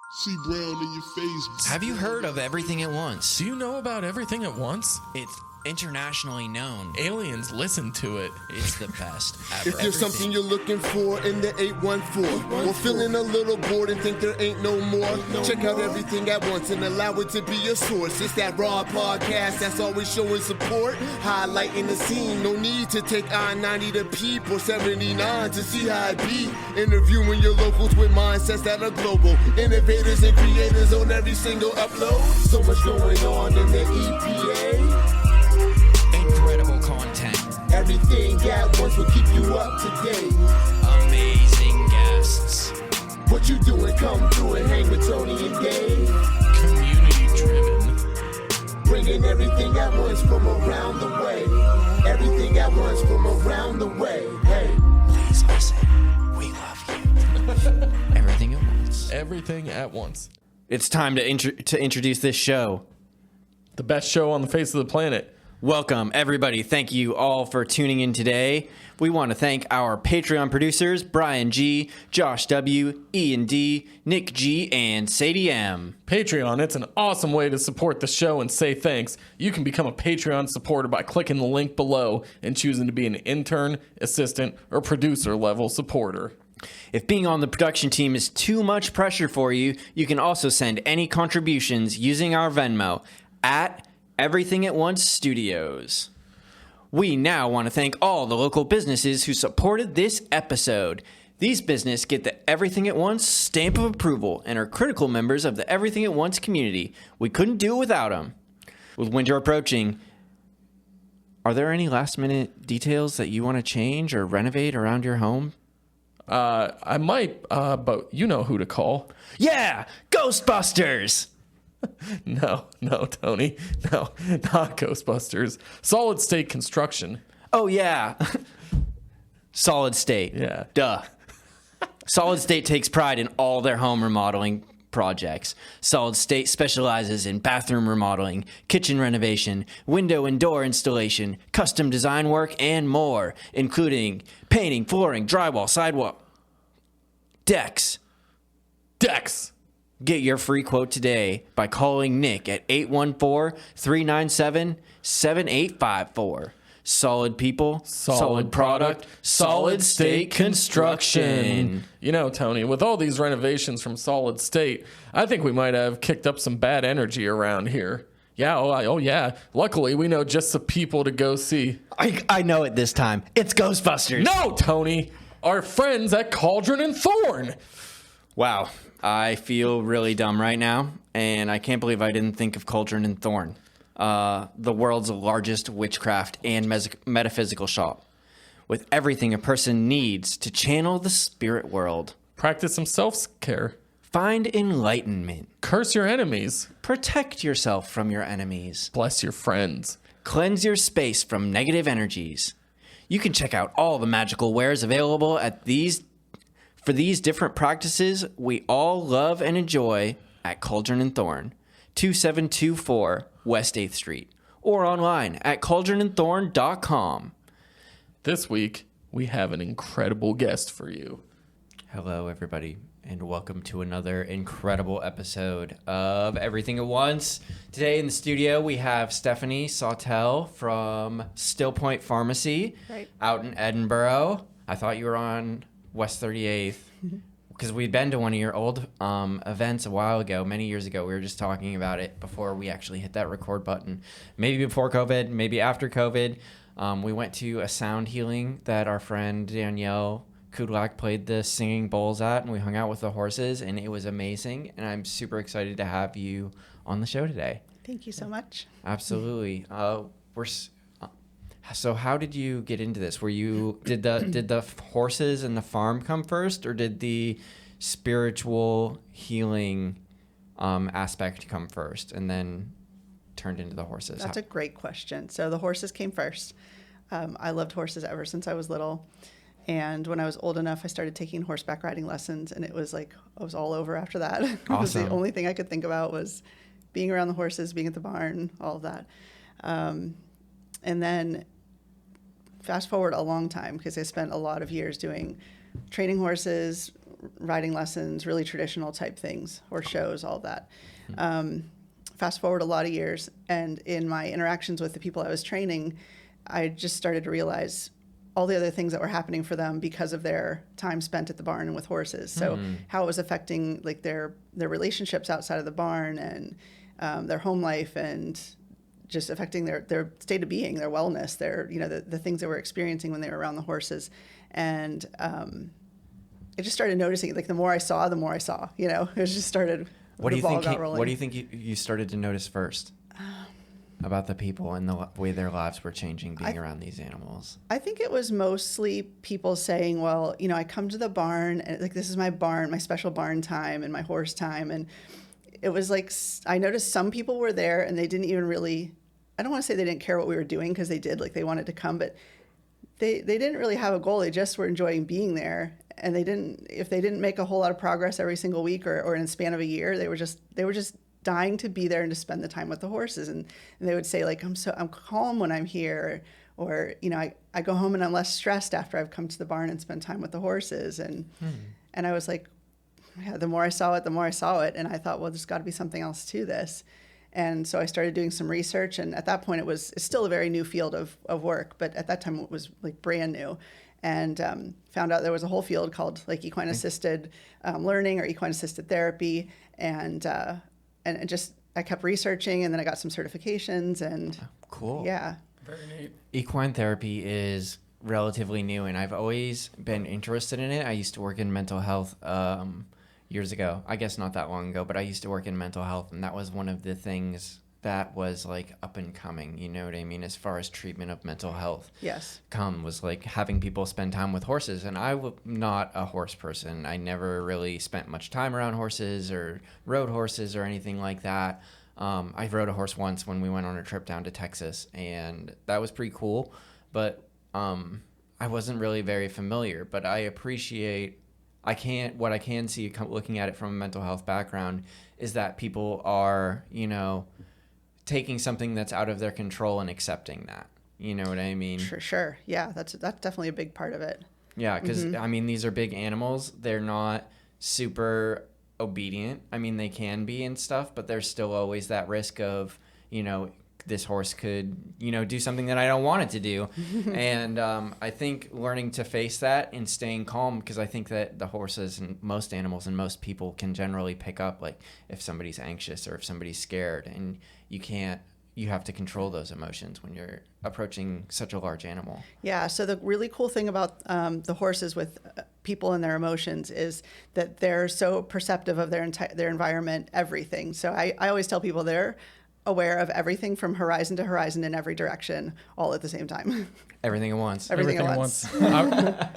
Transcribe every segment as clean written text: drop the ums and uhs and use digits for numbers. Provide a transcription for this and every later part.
See brown in your face. Have you heard of Everything at Once? Do you know about Everything at Once? It's internationally known. Aliens listen to it. It's the best ever. If there's something you're looking for in the 814, or feeling a little bored and think there ain't no more, check out Everything at Once and allow it to be your source. It's that raw podcast that's always showing support, highlighting the scene. No need to take I-90 to Peep or 79 to see how it be. Interviewing your locals with mindsets that are global. Innovators and creators on every single upload. So much going on in the EPA. Incredible content. Everything at Once will keep you up to date. Amazing guests. What you doing? Come through and hang with Tony and Dave. Community driven. Bringing everything at once from around the way. Everything at once from around the way. Hey. Please listen. We love you. Everything at Once. Everything at Once. It's time to introduce this show. The best show on the face of the planet. Welcome, everybody. Thank you all for tuning in today. We want to thank our Patreon producers, Brian G., Josh W., Ian D., Nick G., and Sadie M. Patreon, it's an awesome way to support the show and say thanks. You can become a Patreon supporter by clicking the link below and choosing to be an intern, assistant, or producer level supporter. If being on the production team is too much pressure for you, you can also send any contributions using our Venmo at Everything at Once Studios. We now want to thank all the local businesses who supported this episode. These businesses get the Everything at Once stamp of approval and are critical members of the Everything at Once community. We couldn't do it without them. With winter approaching, are there any last minute details that you want to change or renovate around your home? I might, but you know who to call. Yeah, Ghostbusters! No, Tony. No, not Ghostbusters. Solid State Construction. Oh, yeah. Solid State. Yeah. Duh. Solid State takes pride in all their home remodeling projects. Solid State specializes in bathroom remodeling, kitchen renovation, window and door installation, custom design work, and more, including painting, flooring, drywall, sidewalk, decks. Get your free quote today by calling Nick at 814-397-7854. Solid people, solid product, Solid State Construction. You know, Tony, with all these renovations from Solid State, I think we might have kicked up some bad energy around here. Yeah, oh yeah. Luckily, we know just the people to go see. I know it this time. It's Ghostbusters. No, Tony! Our friends at Cauldron and Thorne. Wow. I feel really dumb right now, and I can't believe I didn't think of Cauldron and Thorne, the world's largest witchcraft and metaphysical shop, with everything a person needs to channel the spirit world. Practice some self-care. Find enlightenment. Curse your enemies. Protect yourself from your enemies. Bless your friends. Cleanse your space from negative energies. You can check out all the magical wares available at for these different practices we all love and enjoy at Cauldron and Thorne, 2724 West 8th Street, or online at cauldronandthorne.com. This week, we have an incredible guest for you. Hello, everybody, and welcome to another incredible episode of Everything at Once. Today in the studio, we have Stephanie Sawtelle from StillPoint FarmASea out in Edinburgh. I thought you were on West 38th, because we'd been to one of your old events a while ago, many years ago. We were just talking about it before we actually hit that record button. Maybe before COVID, maybe after COVID. We went to a sound healing that our friend Danielle Kudlak played the singing bowls at, and we hung out with the horses, and it was amazing. And I'm super excited to have you on the show today. Thank you so much. Absolutely. So how did you get into this? Did the horses and the farm come first, or did the spiritual healing aspect come first and then turned into the horses? That's a great question. So the horses came first. I loved horses ever since I was little. And when I was old enough, I started taking horseback riding lessons, and it was like I was all over after that. Awesome. It was the only thing I could think about was being around the horses, being at the barn, all of that. And then fast forward a long time, because I spent a lot of years doing training horses, riding lessons, really traditional type things, or shows, all that. Fast forward a lot of years, and in my interactions with the people I was training, I just started to realize all the other things that were happening for them because of their time spent at the barn and with horses. So how it was affecting like their relationships outside of the barn, and their home life, and just affecting their state of being, their wellness, their, you know, the things they were experiencing when they were around the horses. And I just started noticing, like, the more I saw, you know, it just started, What do the you ball think? got rolling. What do you think you started to notice first about the people and the way their lives were changing being around these animals? I think it was mostly people saying, well, you know, I come to the barn and like, this is my barn, my special barn time and my horse time. And it was like, I noticed some people were there and they didn't even really, I don't want to say they didn't care what we were doing, because they did, like they wanted to come, but they didn't really have a goal. They just were enjoying being there. And if they didn't make a whole lot of progress every single week or in a span of a year, they were just dying to be there and to spend the time with the horses. And they would say, like, I'm calm when I'm here, or you know, I go home and I'm less stressed after I've come to the barn and spent time with the horses. And I was like, yeah, the more I saw it, and I thought, well, there's got to be something else to this. And so I started doing some research, and at that point it's still a very new field of work, but at that time it was like brand new. And found out there was a whole field called like equine assisted learning or equine assisted therapy, and just I kept researching, and then I got some certifications, and Cool. Yeah. Very neat. Equine therapy is relatively new, and I've always been interested in it. I used to work in mental health years ago. I guess not that long ago, but I used to work in mental health, and that was one of the things that was like up and coming, you know what I mean, as far as treatment of mental health. Yes. Was like having people spend time with horses, and I'm not a horse person. I never really spent much time around horses or rode horses or anything like that. I rode a horse once when we went on a trip down to Texas, and that was pretty cool, but I wasn't really very familiar. But I appreciate what I can see looking at it from a mental health background is that people are, you know, taking something that's out of their control and accepting that. You know what I mean? Sure. Yeah, that's definitely a big part of it. Yeah, because I mean, these are big animals. They're not super obedient. I mean, they can be and stuff, but there's still always that risk of, you know, this horse could, you know, do something that I don't want it to do. And I think learning to face that and staying calm, because I think that the horses and most animals and most people can generally pick up, like, if somebody's anxious or if somebody's scared, and you have to control those emotions when you're approaching such a large animal. Yeah. So the really cool thing about the horses with people and their emotions is that they're so perceptive of their environment, everything. So I always tell people they're aware of everything from horizon to horizon in every direction, all at the same time. Everything at once. Everything at once. I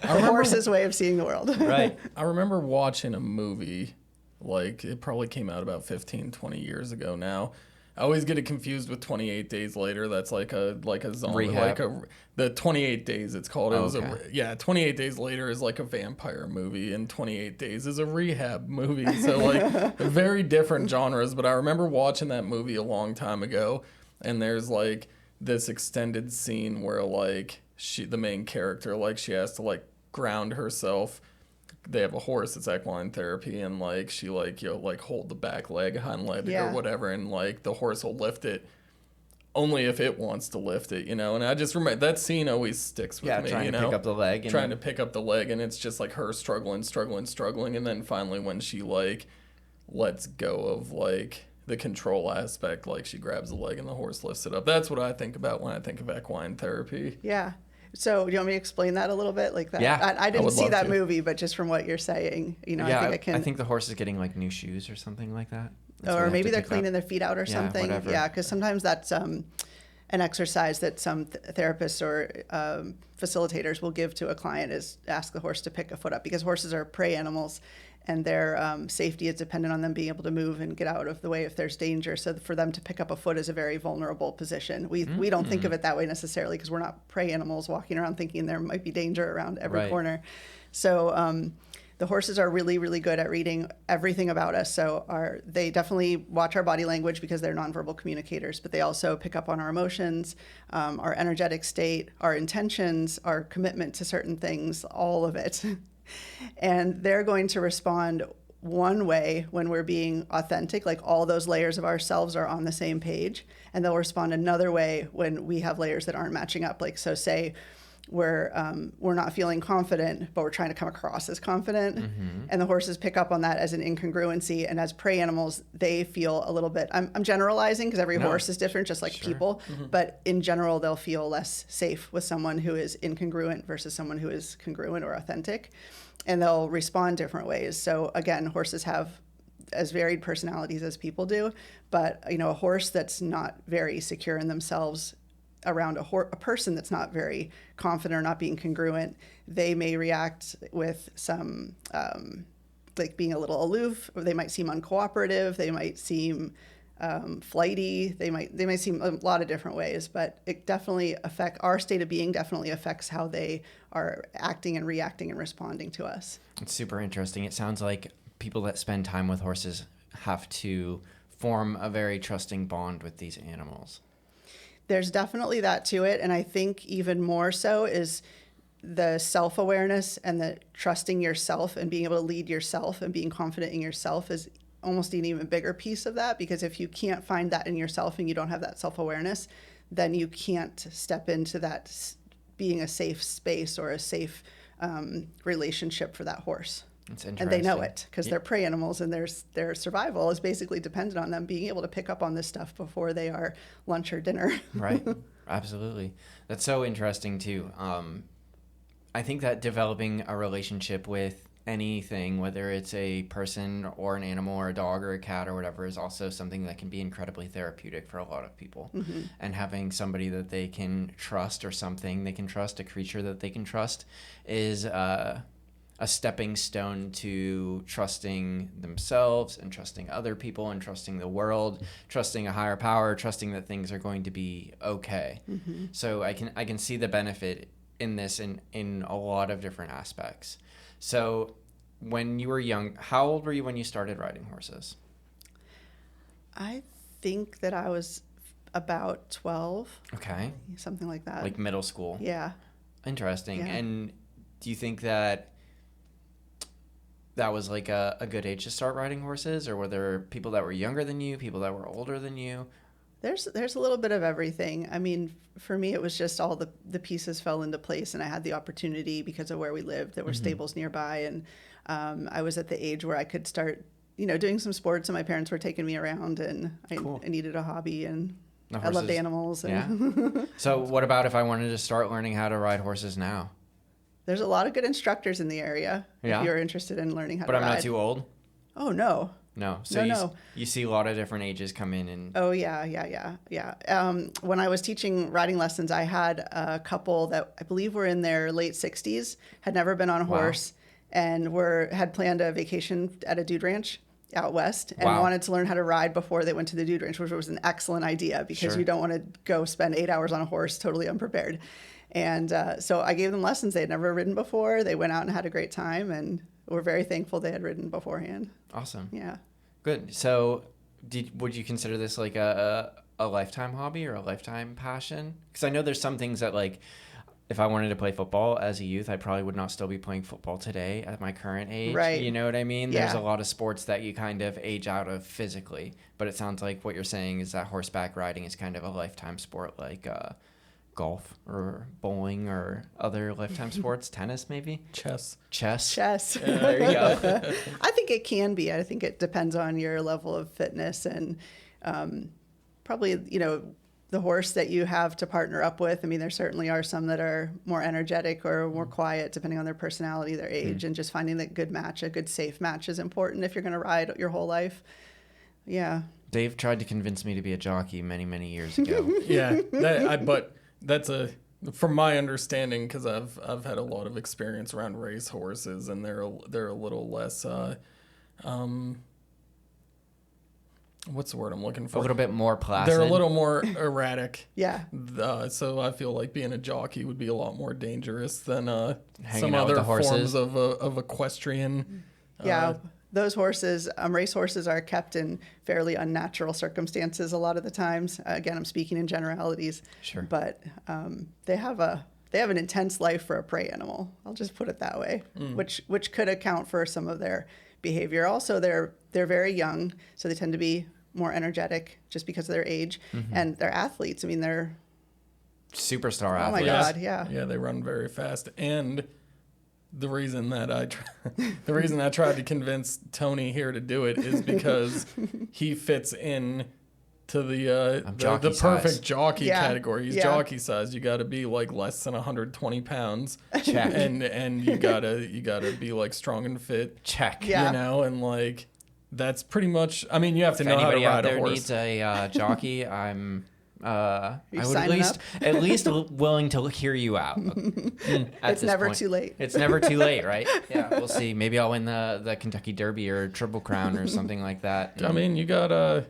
The horse's way of seeing the world. Right. I remember watching a movie, like it probably came out about 15, 20 years ago now. I always get it confused with 28 Days Later. That's like a zombie, Rehab. The 28 Days it's called. It was okay. 28 Days Later is like a vampire movie, and 28 Days is a rehab movie. So like very different genres. But I remember watching that movie a long time ago, and there's like this extended scene where like the main character, like she has to like ground herself. They have a horse that's equine therapy, and like she like, you know, like hold the back leg, hind leg, or whatever, and like the horse will lift it only if it wants to lift it, you know. And I just remember that scene always sticks with me. Trying to pick up the leg. Trying to pick up the leg, and it's just like her struggling, and then finally when she like lets go of like the control aspect, like she grabs the leg and the horse lifts it up. That's what I think about when I think of equine therapy. Yeah. So do you want me to explain that a little bit? Like that? Yeah. I didn't see that to. movie, but just from what you're saying, you know, Yeah, I think I can. I think the horse is getting like new shoes or something like that. That's what Or they have maybe to they're pick cleaning up. their feet out or something. Whatever. Yeah, because sometimes that's an exercise that some therapists or facilitators will give to a client, is ask the horse to pick a foot up, because horses are prey animals, and their safety is dependent on them being able to move and get out of the way if there's danger. So for them to pick up a foot is a very vulnerable position. We don't think of it that way necessarily, because we're not prey animals walking around thinking there might be danger around every corner. So the horses are really, really good at reading everything about us. So they definitely watch our body language because they're nonverbal communicators, but they also pick up on our emotions, our energetic state, our intentions, our commitment to certain things, all of it. And they're going to respond one way when we're being authentic, like all those layers of ourselves are on the same page, and they'll respond another way when we have layers that aren't matching up. Like, so say we're not feeling confident, but we're trying to come across as confident, and the horses pick up on that as an incongruency. And as prey animals, they feel a little bit. I'm generalizing because every horse is different, just like people. But in general, they'll feel less safe with someone who is incongruent versus someone who is congruent or authentic, and they'll respond different ways. So again, horses have as varied personalities as people do, but a horse that's not very secure in themselves around a person that's not very confident or not being congruent, they may react with some like being a little aloof, or they might seem uncooperative, they might seem flighty, they might seem a lot of different ways, but it definitely our state of being definitely affects how they are acting and reacting and responding to us. It's super interesting. It sounds like people that spend time with horses have to form a very trusting bond with these animals. There's definitely that to it. And I think even more so is the self-awareness and the trusting yourself and being able to lead yourself and being confident in yourself is almost an even bigger piece of that. Because if you can't find that in yourself and you don't have that self-awareness, then you can't step into that being a safe space or a safe relationship for that horse. It's interesting. And they know it because they're prey animals, and their survival is basically dependent on them being able to pick up on this stuff before they are lunch or dinner. Right. Absolutely. That's so interesting too. I think that developing a relationship with anything, whether it's a person or an animal or a dog or a cat or whatever, is also something that can be incredibly therapeutic for a lot of people. And having somebody that they can trust, or something they can trust, a creature that they can trust, is a stepping stone to trusting themselves and trusting other people and trusting the world, trusting a higher power, trusting that things are going to be okay. So I can see the benefit in this in a lot of different aspects. So when you were young, how old were you when you started riding horses? I think that I was about 12. Okay. Something like that. Like middle school. Yeah. Interesting. Yeah. And do you think that was like a good age to start riding horses, or were there people that were younger than you, people that were older than you? There's a little bit of everything. I mean, for me, it was just all the pieces fell into place, and I had the opportunity because of where we lived. There were stables nearby, and I was at the age where I could start, doing some sports, and my parents were taking me around, and I needed a hobby, and I loved animals. And Yeah. So what about if I wanted to start learning how to ride horses now? There's a lot of good instructors in the area Yeah. if you're interested in learning how to ride. But I'm not too old? Oh, no. No. So No. you see a lot of different ages come in and... Oh, yeah. When I was teaching riding lessons, I had a couple that I believe were in their late 60s, had never been on a horse, and had planned a vacation at a dude ranch out west, and wanted to learn how to ride before they went to the dude ranch, which was an excellent idea because you don't want to go spend 8 hours on a horse totally unprepared. And so I gave them lessons. They had never ridden before. They went out and had a great time, and we're very thankful they had ridden beforehand. Awesome. Yeah. Good. So would you consider this like a lifetime hobby or a lifetime passion? Because I know there's some things that, like, if I wanted to play football as a youth, I probably would not still be playing football today at my current age. Right. You know what I mean? Yeah. There's a lot of sports that you kind of age out of physically. But it sounds like what you're saying is that horseback riding is kind of a lifetime sport, like golf or bowling or other lifetime sports. Tennis, maybe? Chess. Chess. Yeah, there you go. I think it can be. I think it depends on your level of fitness and probably, the horse that you have to partner up with. I mean, there certainly are some that are more energetic or more quiet, depending on their personality, their age, and just finding that good match, a good safe match is important if you're going to ride your whole life. Yeah. Dave tried to convince me to be a jockey many, many years ago. Yeah, but that's from my understanding, because I've had a lot of experience around race horses, and they're a little less what's the word I'm looking for? A little bit more placid. They're a little more erratic. Yeah. So I feel like being a jockey would be a lot more dangerous than Hanging some out with other the horses. forms of equestrian. Yeah. Those horses, race horses, are kept in fairly unnatural circumstances a lot of the times. Again, I'm speaking in generalities. Sure. But they have a they have an intense life for a prey animal. I'll just put it that way, which could account for some of their behavior. Also, they're very young, so they tend to be more energetic just because of their age, and they're athletes. I mean, they're superstar oh my athletes. God, yeah. Yeah, they run very fast. And the reason that the reason I tried to convince Tony here to do it is because he fits in to the jockey perfect size. jockey Yeah. category. He's Yeah. jockey size. You got to be like less than 120 pounds, Check. and you gotta be like strong and fit. Check. Yeah. You know, and like that's pretty much. I mean, you have to If know how to anybody out ride a there horse. needs a jockey, I would signing at least willing to hear you out. It's never too late. It's never too late, right? Yeah, we'll see. Maybe I'll win the Kentucky Derby or Triple Crown or something like that. I mean, you got a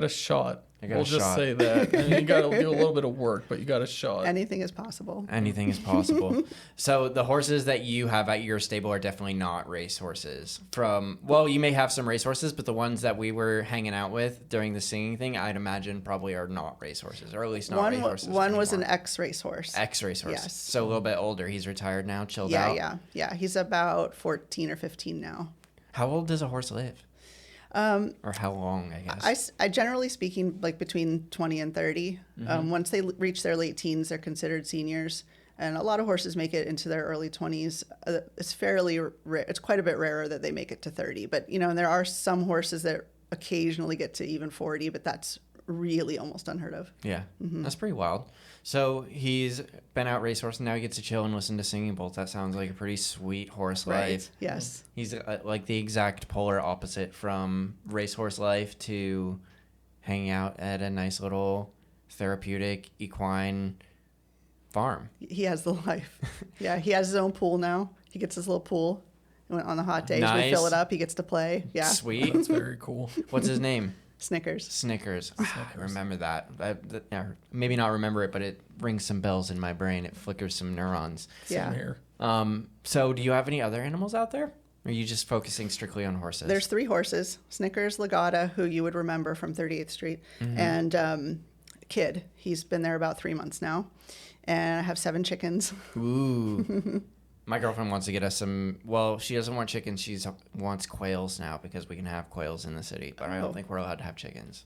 shot. I got We'll a just shot. say that. I mean, you got to do a little bit of work, but you got a shot. Anything is possible. Anything is possible. So the horses that you have at your stable are definitely not race horses. Well, you may have some race horses, but the ones that we were hanging out with during the singing thing, I'd imagine probably are not race horses, or at least not race horses. One was an anymore. ex-race horse. Ex-race horse. Yes. So a little bit older. He's retired now, chilled Yeah, out. yeah. He's about 14 or 15 now. How old does a horse live? Or how long, I guess? I generally speaking, like between 20 and 30. Once they reach their late teens, they're considered seniors. And a lot of horses make it into their early 20s. It's fairly rare. It's quite a bit rarer that they make it to 30. But, and there are some horses that occasionally get to even 40, but that's really almost unheard of. Yeah, that's pretty wild. So he's been out racehorse, and now he gets to chill and listen to singing bowls. That sounds like a pretty sweet horse life. Yes. He's like the exact polar opposite from racehorse life to hanging out at a nice little therapeutic equine farm. He has the life. Yeah, he has his own pool now. He gets his little pool. And on the hot days, we Nice. fill it up. He gets to play. Yeah. Sweet. That's very cool. What's his name? Snickers. Snickers. I remember that. Maybe not remember it, but it rings some bells in my brain. It flickers some neurons. Yeah. Same here. So do you have any other animals out there? Or are you just focusing strictly on horses? There's 3 horses. Snickers, Legata, who you would remember from 38th Street, and Kid. He's been there about 3 months now. And I have 7 chickens. Ooh. My girlfriend wants to get us some. Well, she doesn't want chickens. She wants quails now because we can have quails in the city. But I don't think we're allowed to have chickens.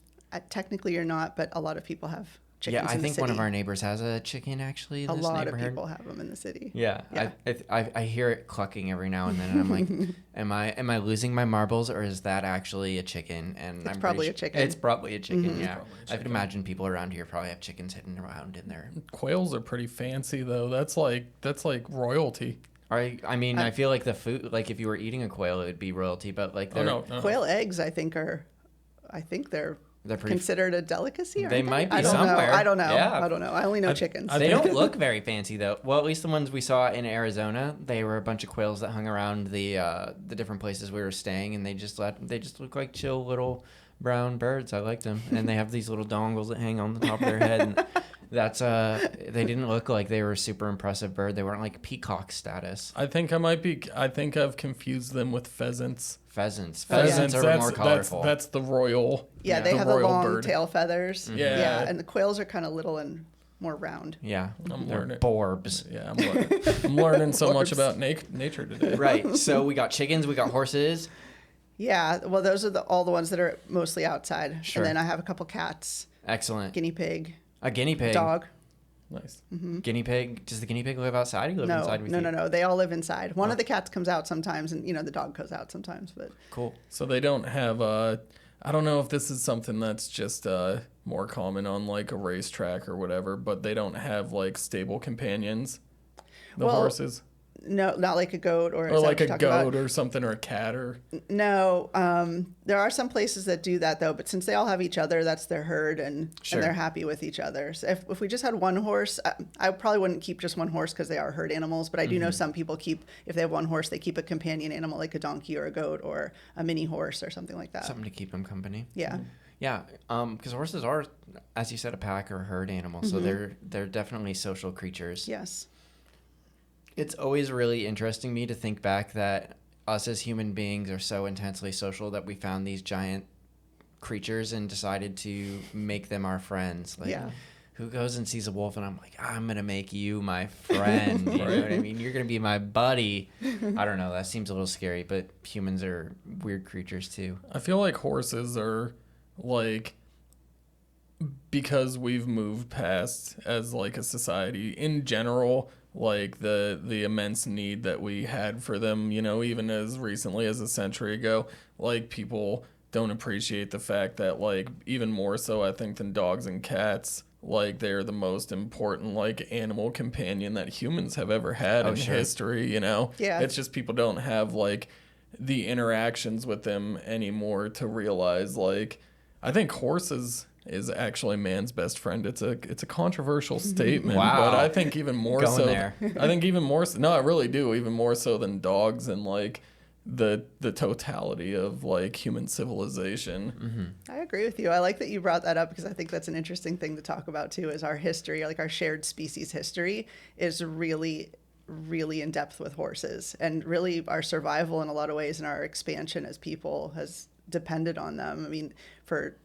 Technically, you're not, but a lot of people have chickens Yeah, I in the think city. one of our neighbors has a chicken actually. In A this lot neighborhood. of people have them in the city. Yeah, Yeah. I hear it clucking every now and then, and I'm like, am I losing my marbles, or is that actually a chicken? And It's probably a chicken. It's probably a chicken. Yeah, Probably a I could imagine people around here probably have chickens hidden around in there. Quails are pretty fancy though. That's like royalty. I mean, I feel like the food, like if you were eating a quail, it would be royalty, but like Oh they're no. Quail eggs, I think they're pretty. considered a delicacy. They aren't might be I don't somewhere. Know. I don't know. Yeah. I don't know. I only know chickens. They think- don't look very fancy though. Well, at least the ones we saw in Arizona, they were a bunch of quails that hung around the different places we were staying, and they just look like chill little brown birds. I liked them, and they have these little dongles that hang on the top of their head. And that's they didn't look like they were a super impressive bird. They weren't like peacock status. I think I've confused them with pheasants. Pheasants Pheasants, are more colorful. That's the royal. yeah, they have the royal long bird. tail feathers. Yeah. Yeah, and the quails are kind of little and more round. Yeah, I'm they're learning. borbs. Yeah, I'm learning so much about nature today. Right. So we got chickens, we got horses. Yeah, well, those are all the ones that are mostly outside. Sure. And then I have a couple cats, Excellent. guinea pig, A guinea pig. dog. Nice. Guinea pig. Does the guinea pig live outside? He live No, inside with you? no. They all live inside. One of the cats comes out sometimes, and the dog goes out sometimes. But Cool. So they don't have I don't know if this is something that's just more common on like a racetrack or whatever, but they don't have like stable companions. The Well, horses. no, not like a goat or, Or like a goat or something, or a cat, or No, there are some places that do that though, but since they all have each other, that's their herd, and Sure. they're happy with each other. So if we just had one horse, I probably wouldn't keep just one horse because they are herd animals. But I do know some people if they have one horse, they keep a companion animal like a donkey or a goat or a mini horse or something like that. Something to keep them company. Yeah, Yeah, because horses are, as you said, a pack or herd animal, so they're definitely social creatures. yes, It's always really interesting me to think back that us as human beings are so intensely social that we found these giant creatures and decided to make them our friends. Like, Yeah. who goes and sees a wolf and I'm like, I'm gonna make you my friend. You know what I mean? You're gonna be my buddy. I don't know. That seems a little scary, but humans are weird creatures too. I feel like horses are like, because we've moved past as like a society in general, like the immense need that we had for them, you know, even as recently as a century ago, like people don't appreciate the fact that, like, even more so I think than dogs and cats, like they're the most important like animal companion that humans have ever had in history, you know. Yeah, it's just people don't have like the interactions with them anymore to realize, like, I think horses is actually man's best friend. It's a controversial statement, Wow. but I think even more Going so. there. I think even more so. No, I really do. Even more so than dogs and like the totality of like human civilization. I agree with you. I like that you brought that up because I think that's an interesting thing to talk about too, is our history, like our shared species history is really in depth with horses, and really our survival in a lot of ways and our expansion as people has depended on them. I mean, for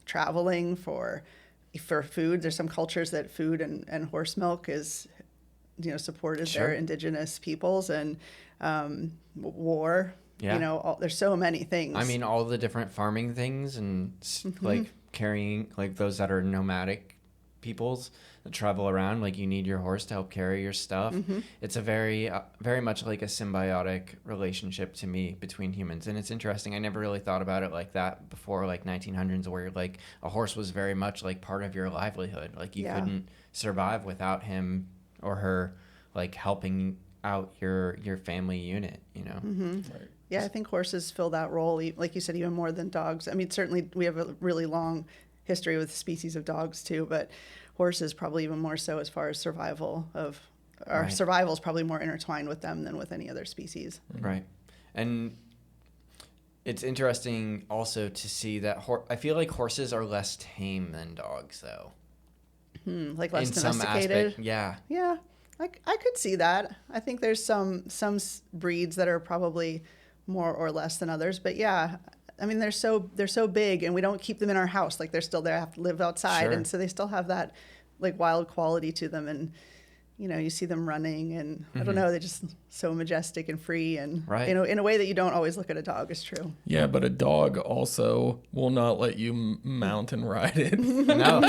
traveling, for food, there's some cultures that food and horse milk is, you know, supported their indigenous peoples, and war. Yeah. You know, there's so many things. I mean, all the different farming things and like carrying, like those that are nomadic peoples that travel around, like you need your horse to help carry your stuff. It's a very much like a symbiotic relationship to me between humans, and it's interesting. I never really thought about it like that before, like 1900s, where like a horse was very much like part of your livelihood. Like you couldn't survive without him or her, like helping out your family unit, you know. Right. Yeah, I think horses fill that role, like you said, even more than dogs. I mean, certainly we have a really long history with species of dogs too, but horses probably even more so as far as survival of our survival is probably more intertwined with them than with any other species. Right. And it's interesting also to see that I feel like horses are less tame than dogs, though. Like less in some domesticated. aspect, yeah. Yeah, I could see that. I think there's some breeds that are probably more or less than others, but yeah, I mean, they're so big, and we don't keep them in our house. Like, they're still there, have to live outside, and so they still have that like wild quality to them. And you know, you see them running, and I don't know, they're just so majestic and free, and you know, in a way that you don't always look at a dog. Is true. Yeah, but a dog also will not let you mount and ride it. No,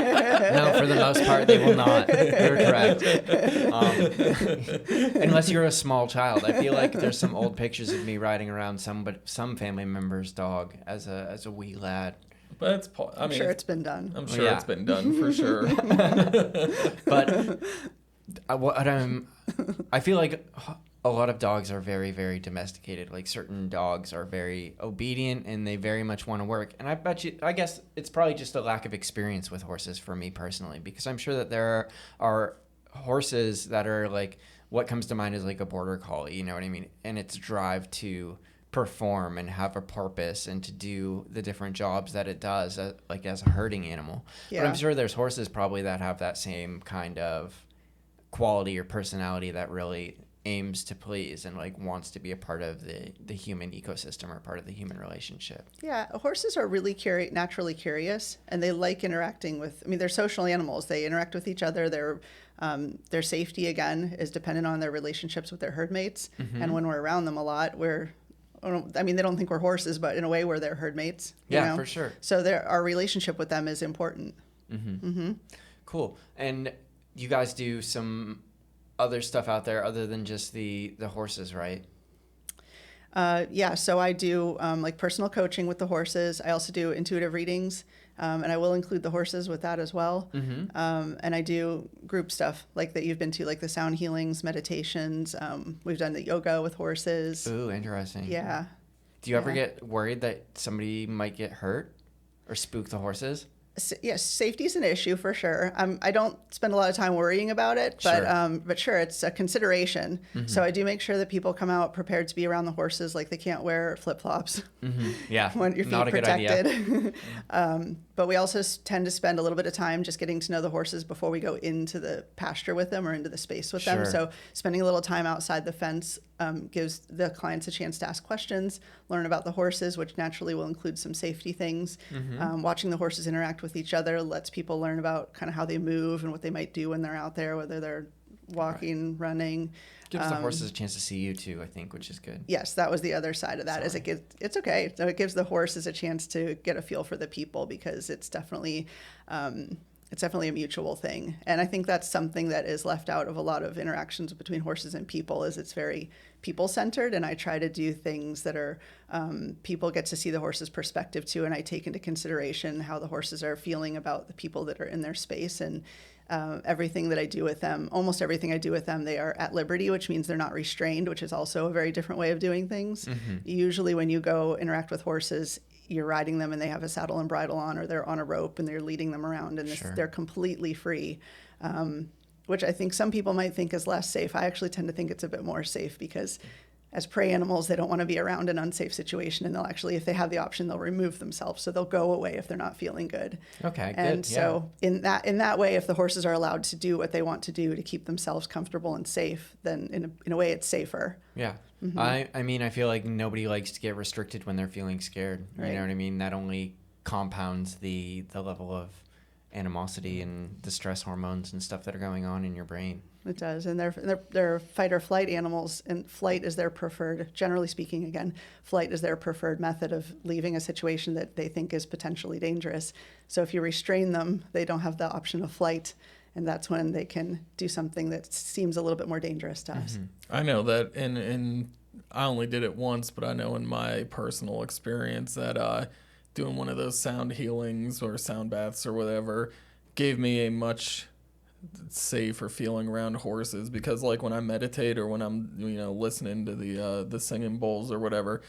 for the most part, they will not. You're correct. Unless you're a small child. I feel like there's some old pictures of me riding around some family member's dog as a wee lad. But I'm sure it's been done. I'm sure it's been done for sure. But I feel like a lot of dogs are very, very domesticated. Like certain dogs are very obedient and they very much want to work. And I guess it's probably just a lack of experience with horses for me personally, because I'm sure that there are horses that are like, what comes to mind is like a border collie, you know what I mean? And its drive to perform and have a purpose and to do the different jobs that it does, like as a herding animal. Yeah. But I'm sure there's horses probably that have that same kind of quality or personality that really aims to please and like wants to be a part of the human ecosystem or part of the human relationship. Yeah, horses are really naturally curious, and they like interacting with, I mean, they're social animals. They interact with each other. Their safety, again, is dependent on their relationships with their herd mates. And when we're around them a lot, they don't think we're horses, but in a way we're their herd mates. You know? For sure. So our relationship with them is important. Cool. And you guys do some other stuff out there other than just the horses, right? Yeah, so I do like personal coaching with the horses. I also do intuitive readings, and I will include the horses with that as well. And I do group stuff like that you've been to, like the sound healings, meditations. We've done the yoga with horses. Ooh, interesting. Yeah. Do you ever get worried that somebody might get hurt or spook the horses? Yes, safety is an issue for sure. I don't spend a lot of time worrying about it, but sure, it's a consideration. So I do make sure that people come out prepared to be around the horses, like they can't wear flip-flops. Yeah, when your feet not a protected. good idea. But we also tend to spend a little bit of time just getting to know the horses before we go into the pasture with them or into the space with them. Sure. So spending a little time outside the fence gives the clients a chance to ask questions, learn about the horses, which naturally will include some safety things. Watching the horses interact with each other lets people learn about kind of how they move and what they might do when they're out there, whether they're walking, running. Gives the horses a chance to see you too, I think, which is good. Yes, that was the other side of that. Is it's okay. So it gives the horses a chance to get a feel for the people, because it's definitely a mutual thing. And I think that's something that is left out of a lot of interactions between horses and people, is it's very people centered. And I try to do things that are people get to see the horse's perspective too, and I take into consideration how the horses are feeling about the people that are in their space. And everything that I do with them, almost everything I do with them, they are at liberty, which means they're not restrained, which is also a very different way of doing things. Usually when you go interact with horses, you're riding them and they have a saddle and bridle on, or they're on a rope and they're leading them around, and they're completely free, which I think some people might think is less safe. I actually tend to think it's a bit more safe, because as prey animals, they don't want to be around an unsafe situation, and they'll actually, if they have the option, they'll remove themselves. So they'll go away if they're not feeling good. Okay, good. And so in that way, if the horses are allowed to do what they want to do to keep themselves comfortable and safe, then in a way it's safer. Yeah. I mean, I feel like nobody likes to get restricted when they're feeling scared. Right. You know what I mean? That only compounds the level of animosity and the stress hormones and stuff that are going on in your brain. It does, and they're fight or flight animals, and flight is their preferred, generally speaking, again, flight is their preferred method of leaving a situation that they think is potentially dangerous. So if you restrain them, they don't have the option of flight, and that's when they can do something that seems a little bit more dangerous to us. I know that, and I only did it once, but I know in my personal experience that doing one of those sound healings or sound baths or whatever gave me a much safer feeling around horses, because like when I meditate or when I'm listening to the singing bowls or whatever,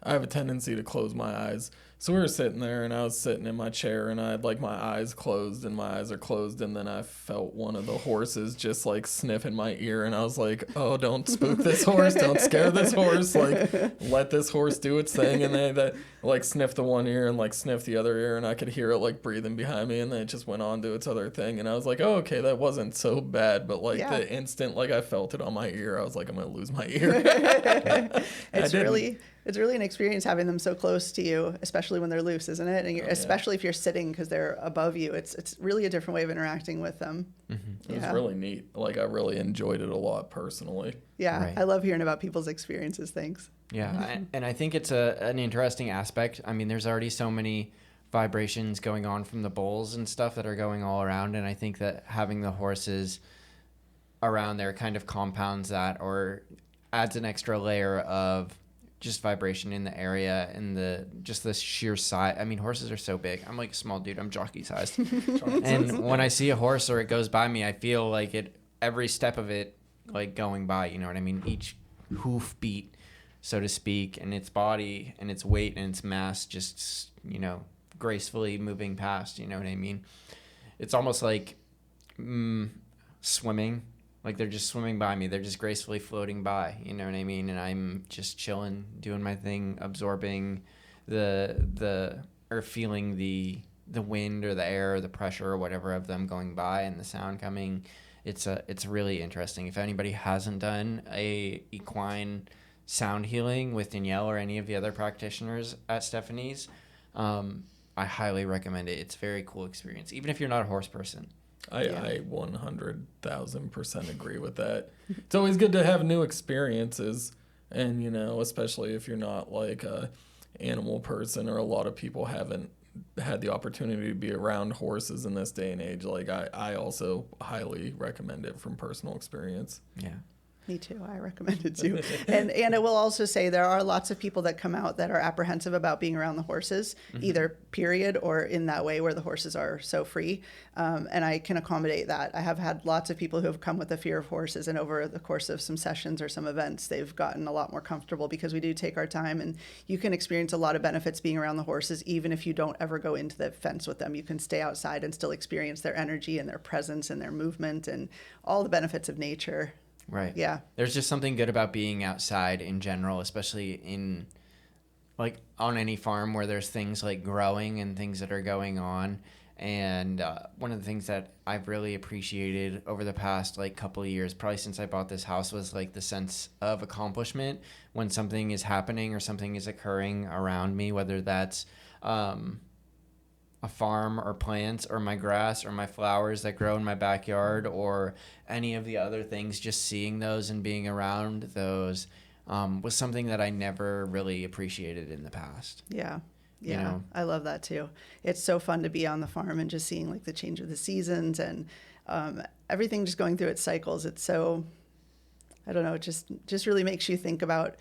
I have a tendency to close my eyes. So we were sitting there, and I was sitting in my chair, and I had like my eyes closed, and my eyes are closed, and then I felt one of the horses just like sniff in my ear, and I was like, oh, don't spook this horse, don't scare this horse, like let this horse do its thing. And they like sniffed the one ear and like sniffed the other ear, and I could hear it like breathing behind me, and then it just went on to its other thing. And I was like, oh, okay, that wasn't so bad. But like the instant like I felt it on my ear, I was like, I'm gonna lose my ear. It's really an experience having them so close to you, especially when they're loose, isn't it? And especially if you're sitting, because they're above you. It's really a different way of interacting with them. It was really neat. Like, I really enjoyed it a lot personally. Yeah, Right. I love hearing about people's experiences. Thanks. Yeah, and I think it's an interesting aspect. I mean, there's already so many vibrations going on from the bowls and stuff that are going all around, and I think that having the horses around there kind of compounds that, or adds an extra layer of just vibration in the area, and the sheer size. I mean, horses are so big. I'm like a small dude. I'm jockey sized. And when I see a horse or it goes by me, I feel like every step of it, like going by, you know what I mean? Each hoof beat, so to speak, and its body and its weight and its mass just, gracefully moving past, you know what I mean? It's almost like swimming. Like they're just swimming by me. They're just gracefully floating by, you know what I mean? And I'm just chilling, doing my thing, absorbing or feeling the wind or the air or the pressure or whatever of them going by and the sound coming. It's really interesting. If anybody hasn't done a equine sound healing with Danielle or any of the other practitioners at Stephanie's, I highly recommend it. It's a very cool experience, even if you're not a horse person. I 100,000% agree with that. It's always good to have new experiences, and especially if you're not like a animal person, or a lot of people haven't had the opportunity to be around horses in this day and age. Like I also highly recommend it from personal experience. Yeah. Me too. I recommend it too. And I will also say there are lots of people that come out that are apprehensive about being around the horses, either period or in that way where the horses are so free. And I can accommodate that. I have had lots of people who have come with a fear of horses, and over the course of some sessions or some events, they've gotten a lot more comfortable, because we do take our time, and you can experience a lot of benefits being around the horses, even if you don't ever go into the fence with them. You can stay outside and still experience their energy and their presence and their movement and all the benefits of nature. Right. Yeah. There's just something good about being outside in general, especially in like on any farm where there's things like growing and things that are going on. And one of the things that I've really appreciated over the past like couple of years, probably since I bought this house, was like the sense of accomplishment when something is happening or something is occurring around me, whether that's a farm or plants or my grass or my flowers that grow in my backyard or any of the other things. Just seeing those and being around those was something that I never really appreciated in the past. Yeah. You Yeah, know? I love that too. It's so fun to be on the farm and just seeing like the change of the seasons and everything just going through its cycles. It's so, I don't know, it just really makes you think about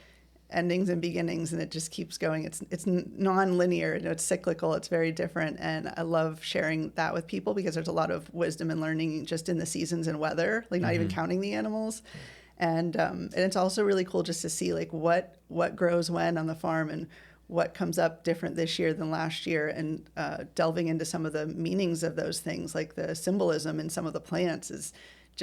endings and beginnings, and it just keeps going. It's non-linear, you know, it's cyclical, it's very different, and I love sharing that with people because there's a lot of wisdom and learning just in the seasons and weather, like not even counting the animals. And it's also really cool just to see like what grows when on the farm and what comes up different this year than last year, and delving into some of the meanings of those things, like the symbolism in some of the plants.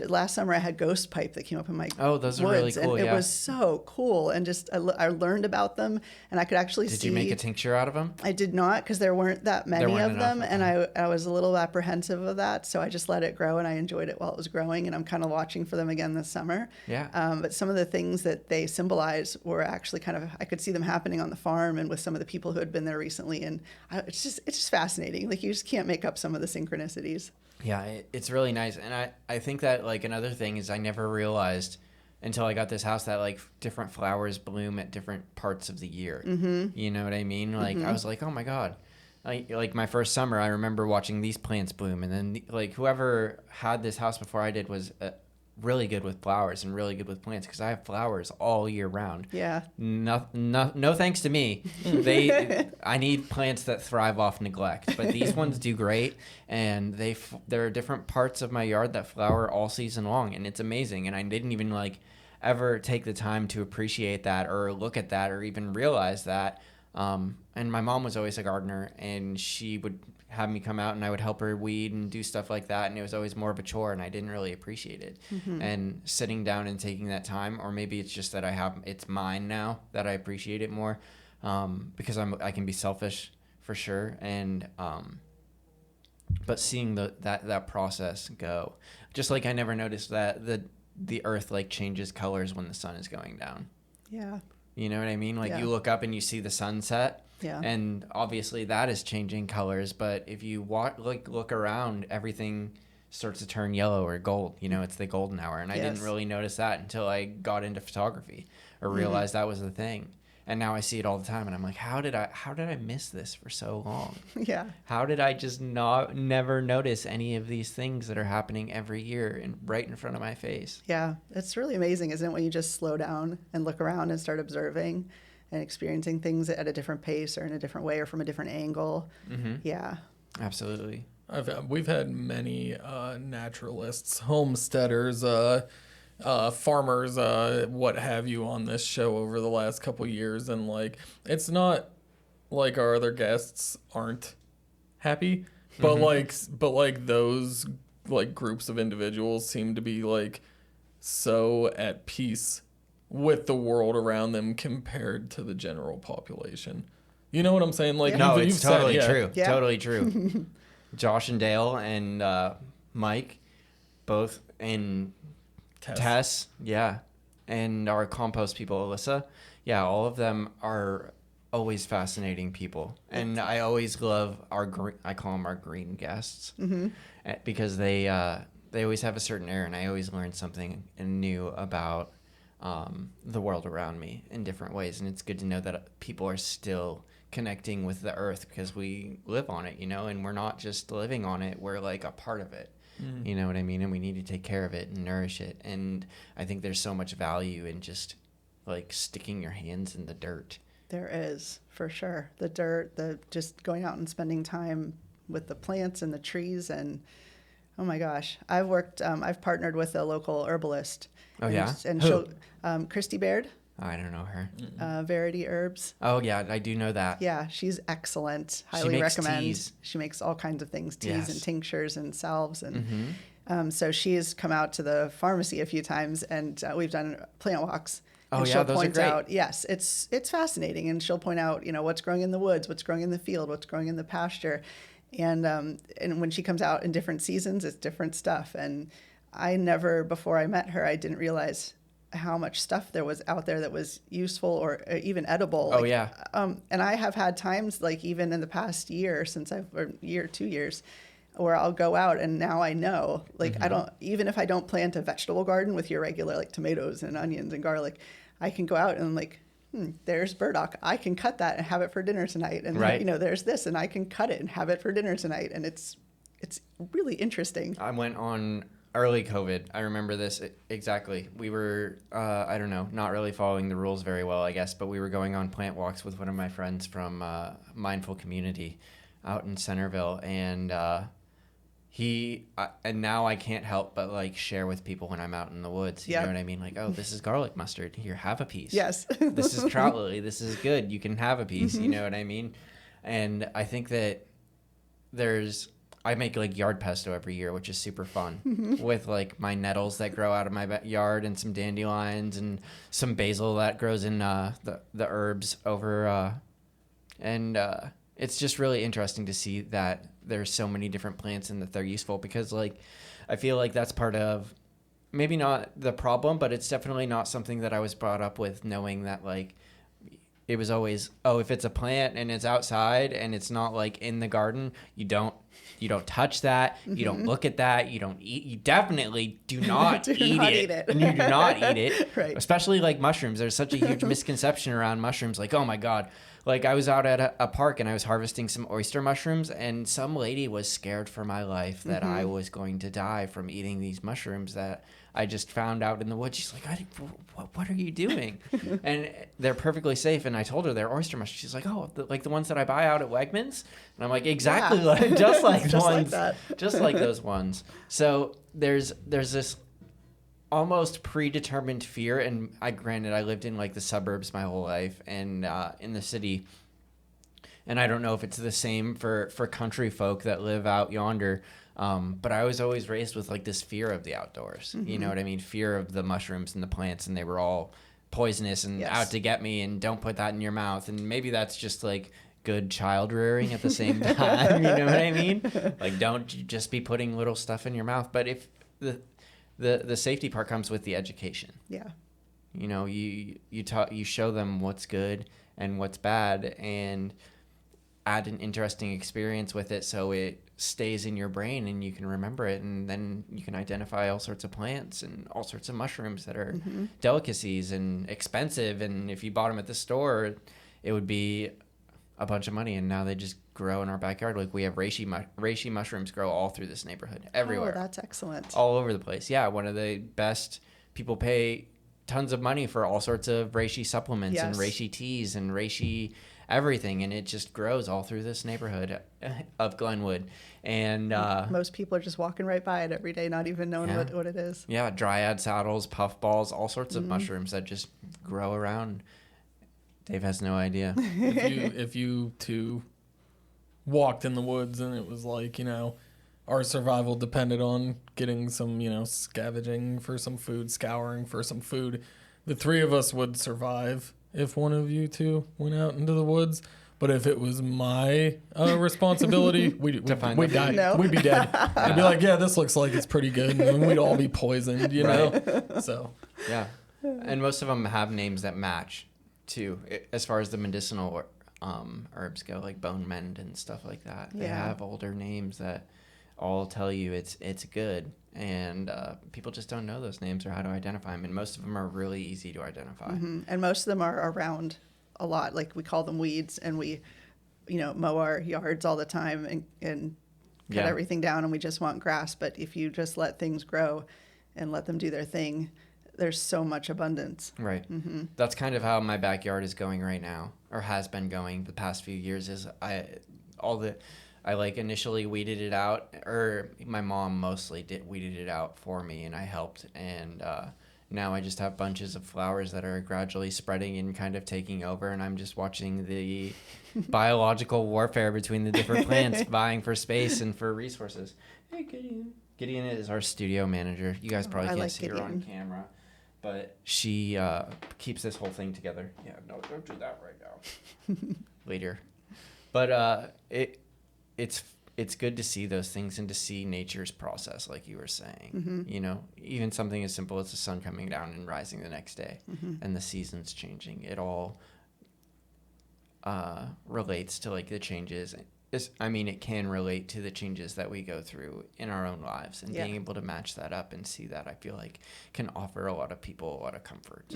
Last summer I had ghost pipe that came up in my those are really woods, cool. and Yeah. it was so cool, and just I learned about them, and I could actually Did see. you make a tincture out of them? I did not, because there weren't that many weren't of them, enough, and I was a little apprehensive of that, so I just let it grow, and I enjoyed it while it was growing, and I'm kind of watching for them again this summer. Yeah. But some of the things that they symbolize were actually kind of, I could see them happening on the farm and with some of the people who had been there recently, and it's just fascinating. Like, you just can't make up some of the synchronicities. Yeah, it's really nice. And I think that like another thing is I never realized until I got this house that like different flowers bloom at different parts of the year. Mm-hmm. You know what I mean? Like I was like, oh my God. Like my first summer, I remember watching these plants bloom. And then like whoever had this house before I did was really good with flowers and really good with plants, because I have flowers all year round. Yeah. No thanks to me. I need plants that thrive off neglect, but these ones do great, and there are different parts of my yard that flower all season long, and it's amazing. And I didn't even like ever take the time to appreciate that or look at that or even realize that. And my mom was always a gardener, and she would have me come out and I would help her weed and do stuff like that. And it was always more of a chore, and I didn't really appreciate it. Mm-hmm. And sitting down and taking that time, or maybe it's just that it's mine now that I appreciate it more, because I can be selfish for sure. And, but seeing that process go, just like I never noticed that the earth like changes colors when the sun is going down. Yeah. You know what I mean? Like Yeah. you look up and you see the sunset. Yeah. And obviously that is changing colors, but if you look around, everything starts to turn yellow or gold. You know, it's the golden hour, and I didn't Yes. really notice that until I got into photography or realized that was the thing. And now I see it all the time, and I'm like, how did I miss this for so long? Yeah. How did I just never notice any of these things that are happening every year and right in front of my face? Yeah. It's really amazing, isn't it, when you just slow down and look around and start observing and experiencing things at a different pace or in a different way or from a different angle. Mm-hmm. Yeah. Absolutely. We've had many naturalists, homesteaders, farmers, what have you, on this show over the last couple years, and like it's not like our other guests aren't happy, but like those like groups of individuals seem to be like so at peace with the world around them compared to the general population. You know what I'm saying? Like, No, you've it's totally said, true. Yeah. Totally true. Josh and Dale and Mike, both in Tess, yeah, and our compost people, Alyssa, yeah, all of them are always fascinating people, and I always love I call them our green guests, because they always have a certain air, and I always learn something new about the world around me in different ways. And it's good to know that people are still connecting with the earth because we live on it, you know, and we're not just living on it, we're like a part of it. You know what I mean? And we need to take care of it and nourish it. And I think there's so much value in just like sticking your hands in the dirt. There is, for sure. The dirt, just going out and spending time with the plants and the trees. And oh my gosh, I've partnered with a local herbalist. Oh, yeah? And Who? she'll, Christy Baird, I don't know her. Verity Herbs. Oh, yeah, I do know that. Yeah, she's excellent. Highly makes recommend. teas. She makes all kinds of things, teas Yes. and tinctures and salves. And so she has come out to the pharmacy a few times, and we've done plant walks. Oh, And yeah, she'll those are point great. out, yes, it's fascinating. And she'll point out, what's growing in the woods, what's growing in the field, what's growing in the pasture. And when she comes out in different seasons, it's different stuff. And I never, before I met her, I didn't realize how much stuff there was out there that was useful or even edible. Oh, yeah. And I have had times, like even in the past year, or year, 2 years, where I'll go out and now I know, like I don't, even if I don't plant a vegetable garden with your regular like tomatoes and onions and garlic, I can go out and like, there's burdock. I can cut that and have it for dinner tonight. And Right. there's this and I can cut it and have it for dinner tonight. And it's really interesting. I went on early COVID. I remember this exactly. We were, I don't know, not really following the rules very well, I guess, but we were going on plant walks with one of my friends from Mindful Community out in Centerville. And and now I can't help but like share with people when I'm out in the woods. You know what I mean? Like, oh, this is garlic mustard. Here, have a piece. Yes. This is trout lily. This is good. You can have a piece. You know what I mean? And I think that I make like yard pesto every year, which is super fun with like my nettles that grow out of my yard and some dandelions and some basil that grows in the herbs over. It's just really interesting to see that there's so many different plants and that they're useful because like I feel like that's part of maybe not the problem, but it's definitely not something that I was brought up with, knowing that like it was always, oh, if it's a plant and it's outside and it's not like in the garden, you don't touch that. You don't look at that. You don't eat. You definitely do not eat it. And you do not eat it. Right. Especially like mushrooms. There's such a huge misconception around mushrooms. Like, oh my God. Like I was out at a park and I was harvesting some oyster mushrooms and some lady was scared for my life that I was going to die from eating these mushrooms that I just found out in the woods. She's like, what are you doing? And they're perfectly safe. And I told her they're oyster mushrooms. She's like, oh, like the ones that I buy out at Wegmans? And I'm like, exactly, like, just like the Just like ones, that. just like those ones. So there's this almost predetermined fear. And granted, I lived in like the suburbs my whole life and in the city. And I don't know if it's the same for country folk that live out yonder. But I was always raised with like this fear of the outdoors. You know what I mean? Fear of the mushrooms and the plants, and they were all poisonous and out to get me, and don't put that in your mouth. And maybe that's just like good child rearing at the same time. You know what I mean? Like, don't just be putting little stuff in your mouth. But if the safety part comes with the education. Yeah. You know, you show them what's good and what's bad, and add an interesting experience with it so it stays in your brain and you can remember it, and then you can identify all sorts of plants and all sorts of mushrooms that are delicacies and expensive, and if you bought them at the store it would be a bunch of money, and now they just grow in our backyard. Like we have reishi mushrooms grow all through this neighborhood, everywhere. Oh, that's excellent. All over the place. Yeah, one of the best. People pay tons of money for all sorts of reishi supplements and reishi teas and reishi everything, and it just grows all through this neighborhood of Glenwood. And most people are just walking right by it every day, not even knowing what it is. Yeah, dryad saddles, puff balls, all sorts of mushrooms that just grow around. Dave has no idea. If you two walked in the woods and it was like, our survival depended on getting some, scavenging for some food, scouring for some food, the three of us would survive if one of you two went out into the woods. But if it was my responsibility, we'd die. No. We'd be dead. I'd be like, yeah, this looks like it's pretty good. And we'd all be poisoned, know? So. Yeah. And most of them have names that match, too, as far as the medicinal herbs go, like bone mend and stuff like that. They have older names that all tell you it's good. And people just don't know those names or how to identify them. And most of them are really easy to identify. And most of them are around a lot. Like we call them weeds, and we, mow our yards all the time and cut everything down, and we just want grass. But if you just let things grow and let them do their thing, there's so much abundance. Right. That's kind of how my backyard is going right now, or has been going the past few years. Is I initially weeded it out, or my mom mostly weeded it out for me, and I helped. And now I just have bunches of flowers that are gradually spreading and kind of taking over, and I'm just watching the biological warfare between the different plants, vying for space and for resources. Hey, Gideon. Gideon is our studio manager. You guys probably can't see her on camera, but she keeps this whole thing together. Yeah, no, don't do that right now. Later. But it's good to see those things and to see nature's process, like you were saying. You know, even something as simple as the sun coming down and rising the next day and the seasons changing. It all relates to like the changes. It can relate to the changes that we go through in our own lives, and being able to match that up and see that, I feel like, can offer a lot of people a lot of comfort.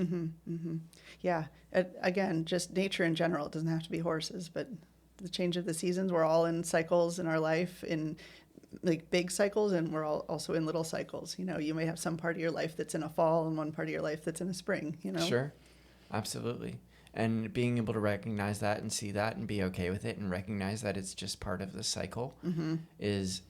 Yeah. Again, just nature in general. It doesn't have to be horses, but the change of the seasons. We're all in cycles in our life, in like big cycles, and we're all also in little cycles. You know, you may have some part of your life that's in a fall and one part of your life that's in a spring, you know? Sure. Absolutely. And being able to recognize that and see that and be okay with it and recognize that it's just part of the cycle is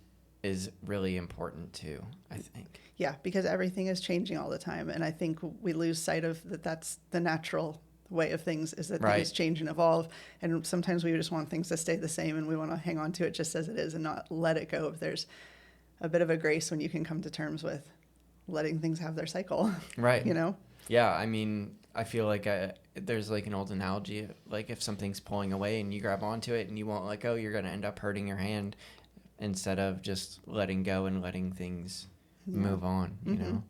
really important too, I think. Yeah, because everything is changing all the time. And I think we lose sight of that. That's the natural way of things, is that things change and evolve. And sometimes we just want things to stay the same, and we want to hang on to it just as it is and not let it go. If there's a bit of a grace when you can come to terms with letting things have their cycle. Right. You know? Yeah, I mean, I feel like there's like an old analogy, like if something's pulling away and you grab onto it and you won't let go, you're going to end up hurting your hand instead of just letting go and letting things move on, you know?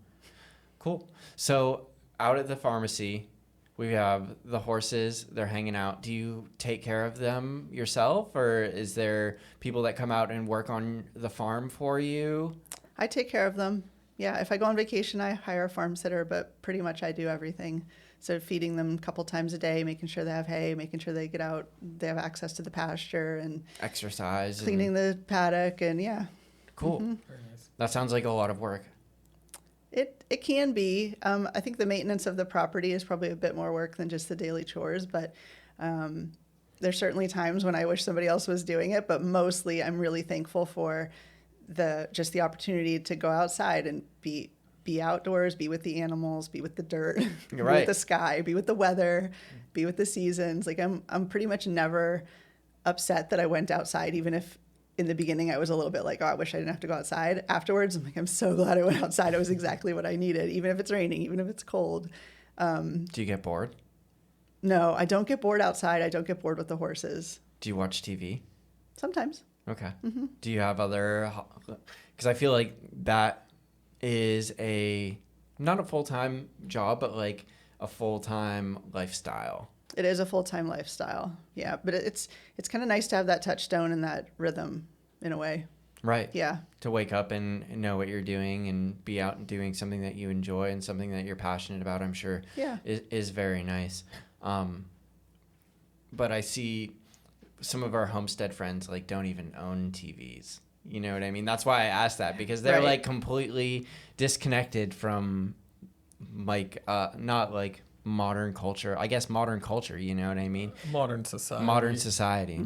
Cool. So out at the pharmacy, we have the horses, they're hanging out. Do you take care of them yourself, or is there people that come out and work on the farm for you? I take care of them. Yeah, if I go on vacation, I hire a farm sitter, but pretty much I do everything. So feeding them a couple times a day, making sure they have hay, making sure they get out, they have access to the pasture, and exercise, cleaning the paddock, and yeah. Cool. Very nice. That sounds like a lot of work. It can be. I think the maintenance of the property is probably a bit more work than just the daily chores, but there's certainly times when I wish somebody else was doing it, but mostly I'm really thankful for the opportunity to go outside and be outdoors, be with the animals, be with the dirt, be with the sky, be with the weather, be with the seasons. Like I'm pretty much never upset that I went outside, even if in the beginning I was a little bit like, oh, I wish I didn't have to go outside. Afterwards, I'm like, I'm so glad I went outside. It was exactly what I needed, even if it's raining, even if it's cold. Do you get bored? No, I don't get bored outside. I don't get bored with the horses. Do you watch TV? Sometimes. Okay. Do you have other, because I feel like that is not a full-time job, but like a full-time lifestyle. It is a full-time lifestyle. Yeah. But it's kind of nice to have that touchstone and that rhythm in a way. Right. Yeah. To wake up and know what you're doing and be out and doing something that you enjoy and something that you're passionate about, I'm sure is very nice. But I see some of our homestead friends like don't even own TVs. You know what I mean? That's why I asked that, because they're like completely disconnected from like not like modern culture. I guess modern culture, you know what I mean? Modern society.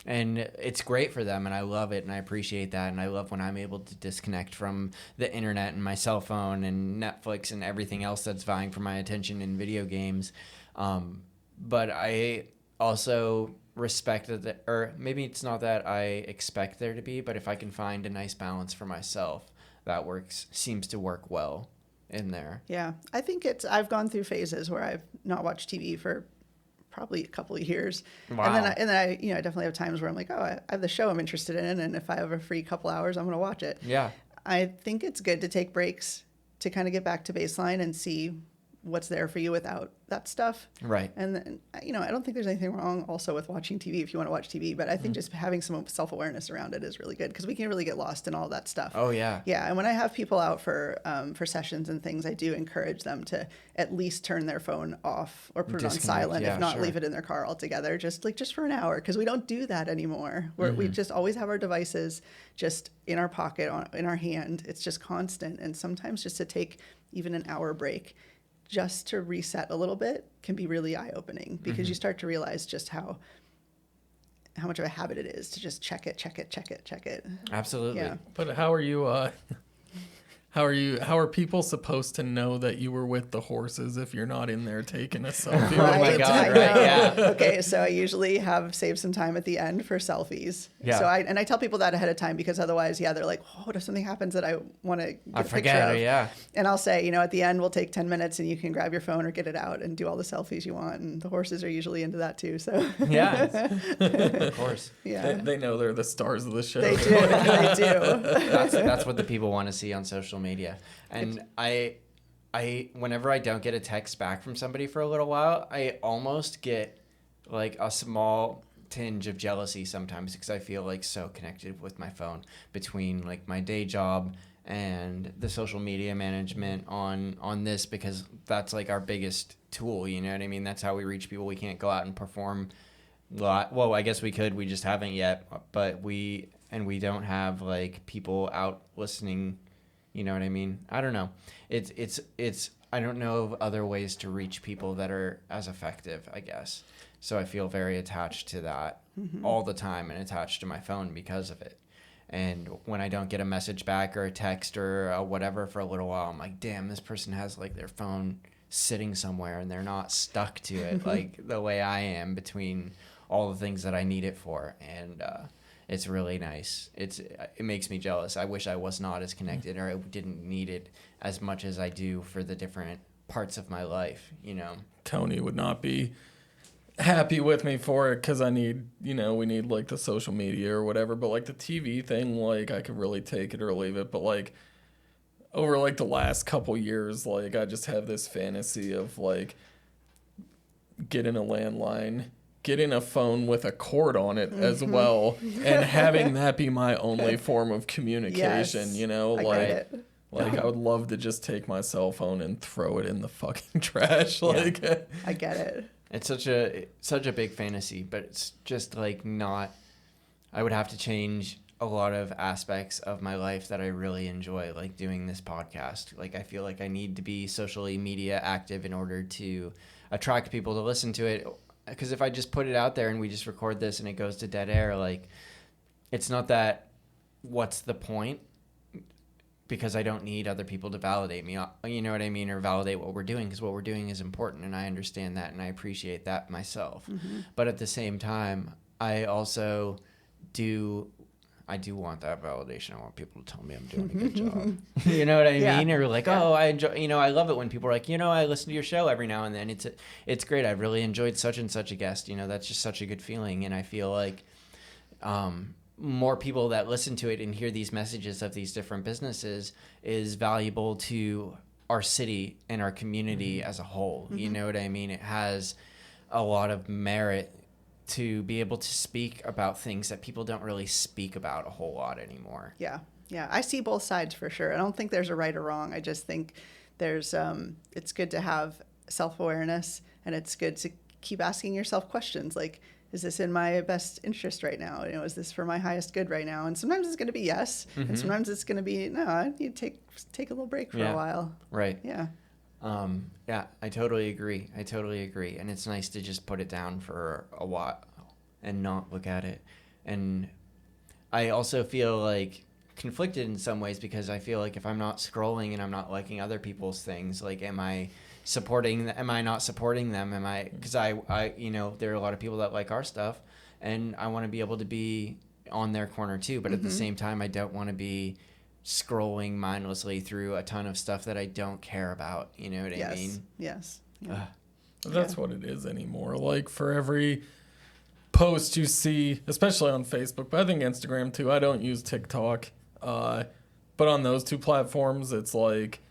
And it's great for them, and I love it, and I appreciate that, and I love when I'm able to disconnect from the internet and my cell phone and Netflix and everything else that's vying for my attention in video games. But I also respect that, or maybe it's not that I expect there to be, but if I can find a nice balance for myself, that seems to work well in there. Yeah, I think I've gone through phases where I've not watched TV for probably a couple of years. Wow. And then I I definitely have times where I'm like, oh, I have the show I'm interested in, and if I have a free couple hours, I'm going to watch it. Yeah. I think it's good to take breaks to kind of get back to baseline and see what's there for you without that stuff. Right. And then, I don't think there's anything wrong also with watching TV if you want to watch TV, but I think just having some self-awareness around it is really good, because we can really get lost in all that stuff. Oh, yeah. Yeah. And when I have people out for sessions and things, I do encourage them to at least turn their phone off or put it on silent, if not leave it in their car altogether, just for an hour, because we don't do that anymore. We just always have our devices just in our pocket, in our hand. It's just constant. And sometimes just to take even an hour break just to reset a little bit can be really eye-opening, because you start to realize just how much of a habit it is to just check it. Absolutely. Yeah. But how are you How are people supposed to know that you were with the horses if you're not in there taking a selfie? Oh my God, right, yeah. Okay, so I usually have saved some time at the end for selfies. Yeah. So I tell people that ahead of time because otherwise, they're like, oh, what if something happens that I want to get a picture forget of? it, yeah. And I'll say, at the end, we'll take 10 minutes and you can grab your phone or get it out and do all the selfies you want. And the horses are usually into that too, so. Yeah, of course. Yeah. They know they're the stars of the show. They do, they do. That's what the people want to see on social media. And I whenever I don't get a text back from somebody for a little while, I almost get like a small tinge of jealousy sometimes because I feel like so connected with my phone between like my day job and the social media management on this, because that's like our biggest tool, you know what I mean? That's how we reach people. We can't go out and perform well, I guess we could, we just haven't yet, but we don't have like people out listening. You know what I mean? I don't know. It's I don't know of other ways to reach people that are as effective, I guess. So I feel very attached to that all the time and attached to my phone because of it. And when I don't get a message back or a text or whatever for a little while, I'm like, damn, this person has like their phone sitting somewhere and they're not stuck to it like the way I am between all the things that I need it for. And it's really nice. It makes me jealous. I wish I was not as connected or I didn't need it as much as I do for the different parts of my life, Tony would not be happy with me for it because I need, we need like the social media or whatever. But like the TV thing, like I could really take it or leave it. But like over like the last couple years, like I just have this fantasy of like getting a landline, getting a phone with a cord on it as well, and having that be my only form of communication, Yes, I would love to just take my cell phone and throw it in the fucking trash. I get it. It's such a big fantasy, but it's just like not, I would have to change a lot of aspects of my life that I really enjoy, like doing this podcast. Like I feel like I need to be socially media active in order to attract people to listen to it. Because if I just put it out there and we just record this and it goes to dead air, like it's not that, what's the point? Because I don't need other people to validate me, you know what I mean? Or validate what we're doing, because what we're doing is important and I understand that and I appreciate that myself. But at the same time, I also do want that validation. I want people to tell me I'm doing a good job. You know what I mean? Or like, oh, I enjoy, I love it when people are like, I listen to your show every now and then. It's great. I've really enjoyed such and such a guest. That's just such a good feeling. And I feel like more people that listen to it and hear these messages of these different businesses is valuable to our city and our community as a whole. You know what I mean? It has a lot of merit to be able to speak about things that people don't really speak about a whole lot anymore. Yeah. I see both sides for sure. I don't think there's a right or wrong. I just think there's it's good to have self-awareness, and it's good to keep asking yourself questions like, is this in my best interest right now? Is this for my highest good right now? And sometimes it's going to be yes, and sometimes it's going to be no. I need to take a little break for a while. Right. Yeah. Yeah, I totally agree. And it's nice to just put it down for a while and not look at it. And I also feel like conflicted in some ways because I feel like if I'm not scrolling and I'm not liking other people's things, like am I not supporting them? Because I there are a lot of people that like our stuff and I want to be able to be on their corner too. But at the same time, I don't want to be scrolling mindlessly through a ton of stuff that I don't care about. You know what I mean? Yes. Yeah. That's what it is anymore. Like for every post you see, especially on Facebook, but I think Instagram too. I don't use TikTok. But on those two platforms, it's like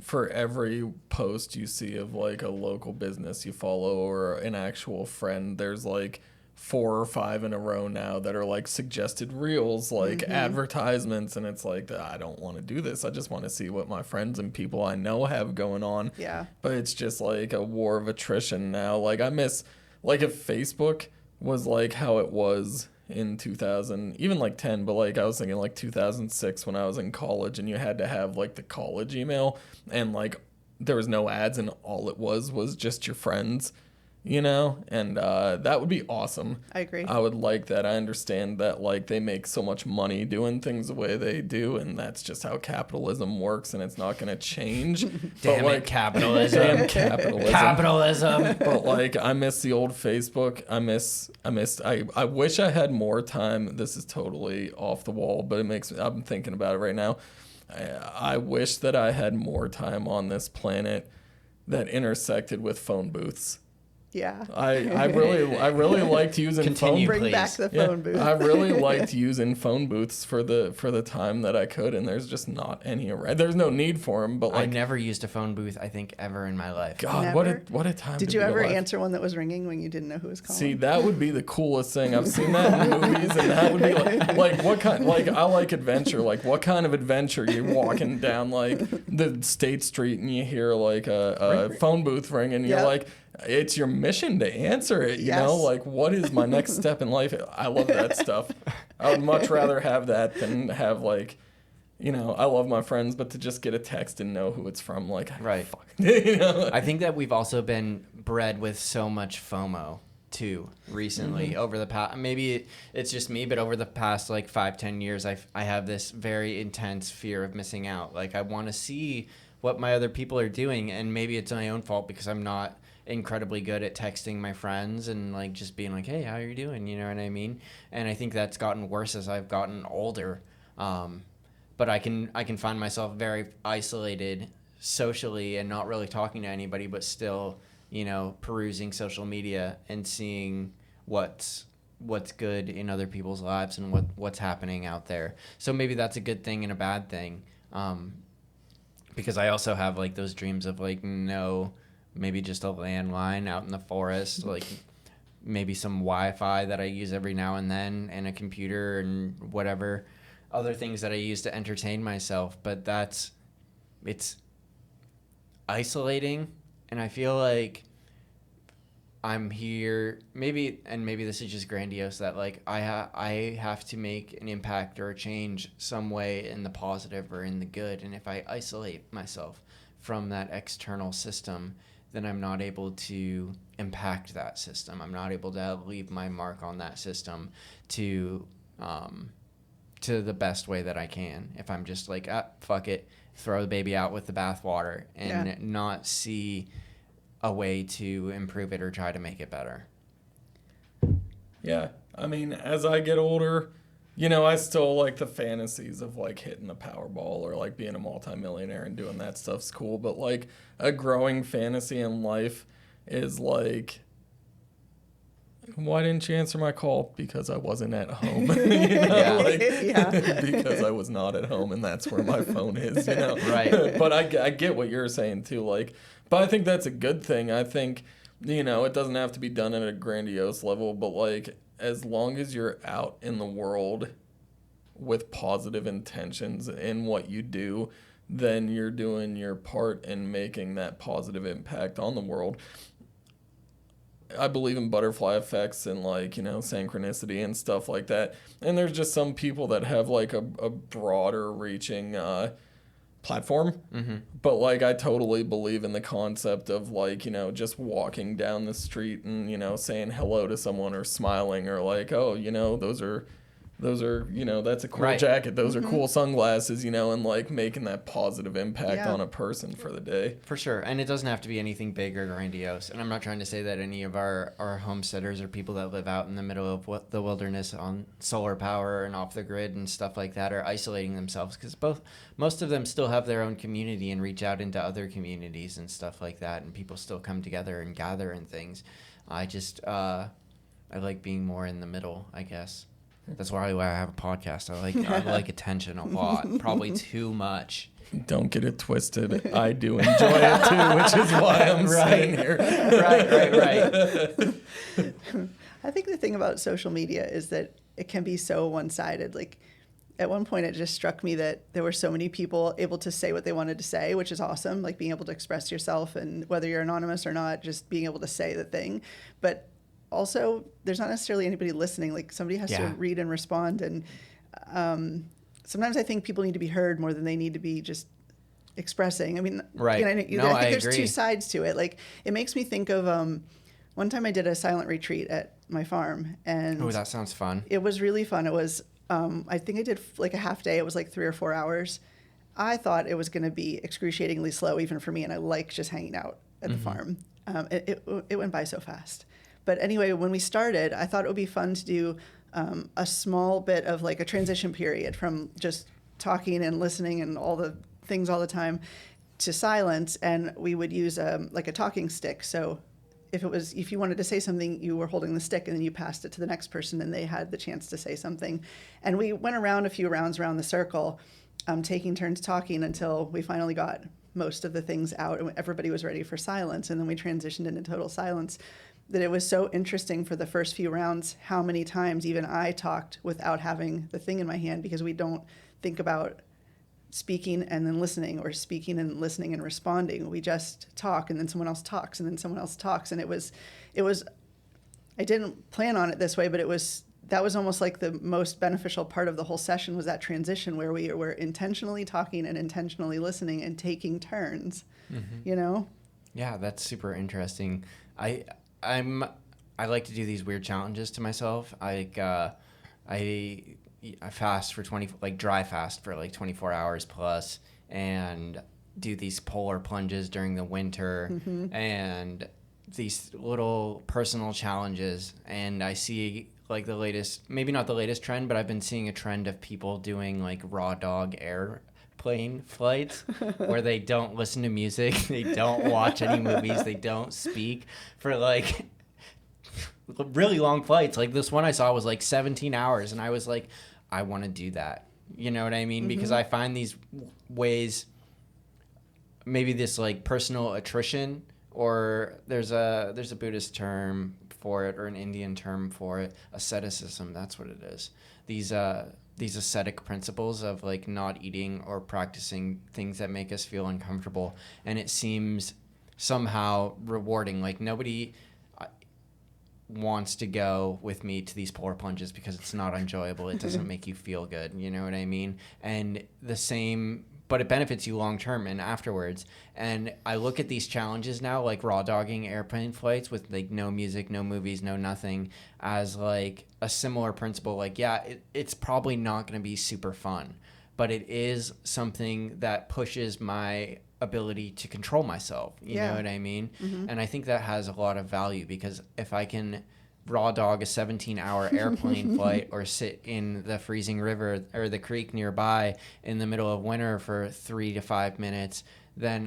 for every post you see of like a local business you follow or an actual friend, there's like 4 or 5 in a row now that are like suggested reels, like advertisements, and it's like, I don't want to do this. I just want to see what my friends and people I know have going on. Yeah. But it's just like a war of attrition now. Like I miss, like if Facebook was like how it was in 2000, even like 10, but like I was thinking like 2006 when I was in college and you had to have like the college email and like there was no ads and all it was just your friends. you know, and that would be awesome. I agree. I would like that. I understand that, like, they make so much money doing things the way they do, and that's just how capitalism works, and it's not going to change. Damn but, it, capitalism. Damn capitalism. Capitalism. But, like, I miss the old Facebook. I wish I had more time. This is totally off the wall, but I'm thinking about it right now. I wish that I had more time on this planet that intersected with phone booths. Yeah. I really liked using Continue, phone. Bring back the phone booth. I really liked using phone booths for the time that I could, and there's just not any around. There's no need for them, but I like, never used a phone booth, I think, ever in my life. God, Never? what a time. Did to you be ever alive. answer one that was ringing when you didn't know who was calling? See, that would be the coolest thing. I've seen that in movies, and that would be like what kind? Like, I like adventure. Like, what kind of adventure? You're walking down like the State Street, and you hear like a phone booth ring, and you're Yep. like, it's your mission to answer it. You Yes. know, like, what is my next step in life? I love that stuff. I would much rather have that than have like, you know, I love my friends, but to just get a text and know who it's from, like, Right. fuck, you know? I think that we've also been bred with so much FOMO too recently over the past, maybe it's just me, but over the past like 5-10 years, I have this very intense fear of missing out. Like, I want to see what my other people are doing, and maybe it's my own fault because I'm not incredibly good at texting my friends and like just being like, hey, how are you doing? You know what I mean? And I think that's gotten worse as I've gotten older. But I can find myself very isolated socially and not really talking to anybody, but still, you know, perusing social media and seeing what's good in other people's lives and what's happening out there. So maybe that's a good thing and a bad thing. Because I also have like those dreams of like, maybe just a landline out in the forest, like maybe some Wi-Fi that I use every now and then, and a computer and whatever other things that I use to entertain myself. But it's isolating, and I feel like I'm here, maybe this is just grandiose, that like I have to make an impact or a change some way in the positive or in the good. And if I isolate myself from that external system, then I'm not able to impact that system. I'm not able to leave my mark on that system to the best way that I can. If I'm just like, fuck it, throw the baby out with the bathwater and not see a way to improve it or try to make it better. Yeah, I mean, as I get older, you know, I still like the fantasies of like hitting the Powerball or like being a multimillionaire and doing that stuff's cool. But like a growing fantasy in life is like, why didn't you answer my call? Because I wasn't at home. You know, because I was not at home, and that's where my phone is. You know, Right. But I get what you're saying too. Like, but I think that's a good thing. I think, you know, it doesn't have to be done at a grandiose level, but like, as long as you're out in the world with positive intentions in what you do, then you're doing your part in making that positive impact on the world. I believe in butterfly effects and like, you know, synchronicity and stuff like that. And there's just some people that have like a broader reaching platform. Mm-hmm. But like, I totally believe in the concept of like, you know, just walking down the street and, you know, saying hello to someone or smiling or like, oh, you know, those are, you know, that's a cool jacket. Those are cool sunglasses, you know, and like making that positive impact on a person for the day. For sure. And it doesn't have to be anything big or grandiose. And I'm not trying to say that any of our homesteaders or people that live out in the middle of the wilderness on solar power and off the grid and stuff like that are isolating themselves, because most of them still have their own community and reach out into other communities and stuff like that. And people still come together and gather and things. I like being more in the middle, I guess. That's why I have a podcast. I like attention a lot, probably too much. Don't get it twisted. I do enjoy it too, which is why I'm sitting here. Right. I think the thing about social media is that it can be so one-sided. Like, at one point, it just struck me that there were so many people able to say what they wanted to say, which is awesome. Like, being able to express yourself, and whether you're anonymous or not, just being able to say the thing. But also, there's not necessarily anybody listening. Like, somebody has to read and respond. And sometimes I think people need to be heard more than they need to be just expressing. I mean, right. I think there's two sides to it. Like, it makes me think of one time I did a silent retreat at my farm, and Oh, that sounds fun. it was really fun. It was, I think I did like a half day. It was like 3 or 4 hours. I thought it was going to be excruciatingly slow, even for me, and I like just hanging out at the farm. It went by so fast. But anyway, when we started, I thought it would be fun to do a small bit of like a transition period from just talking and listening and all the things all the time to silence, and we would use like a talking stick. So if you wanted to say something, you were holding the stick and then you passed it to the next person and they had the chance to say something. And we went around a few rounds around the circle, taking turns talking until we finally got most of the things out and everybody was ready for silence. And then we transitioned into total silence. That it was so interesting for the first few rounds how many times even I talked without having the thing in my hand, because we don't think about speaking and then listening, or speaking and listening and responding. We just talk, and then someone else talks, and then someone else talks. And it was I didn't plan on it this way, but that was almost like the most beneficial part of the whole session, was that transition where we were intentionally talking and intentionally listening and taking turns, you know? Yeah, that's super interesting. I like to do these weird challenges to myself. I fast for dry fast for like 24 hours plus, and do these polar plunges during the winter, and these little personal challenges. And I see like the latest, maybe not the latest trend, but I've been seeing a trend of people doing like raw dog airplane flights where they don't listen to music, they don't watch any movies, they don't speak for like really long flights. Like this one I saw was like 17 hours, and I was like, I want to do that. You know what I mean? Because I find these ways, maybe this like personal attrition, or there's a Buddhist term for it, or an Indian term for it, asceticism. That's what it is. These ascetic principles of like not eating or practicing things that make us feel uncomfortable, and it seems somehow rewarding. Like nobody wants to go with me to these polar plunges because it's not enjoyable. It doesn't make you feel good. You know what I mean? And the same, but it benefits you long term and afterwards. And I look at these challenges now, like raw dogging airplane flights with like no music, no movies, no nothing, as like a similar principle. Like, yeah, it's probably not going to be super fun, but it is something that pushes my ability to control myself. You know what I mean? And I think that has a lot of value, because if I can raw dog a 17-hour airplane flight, or sit in the freezing river or the creek nearby in the middle of winter for 3 to 5 minutes, then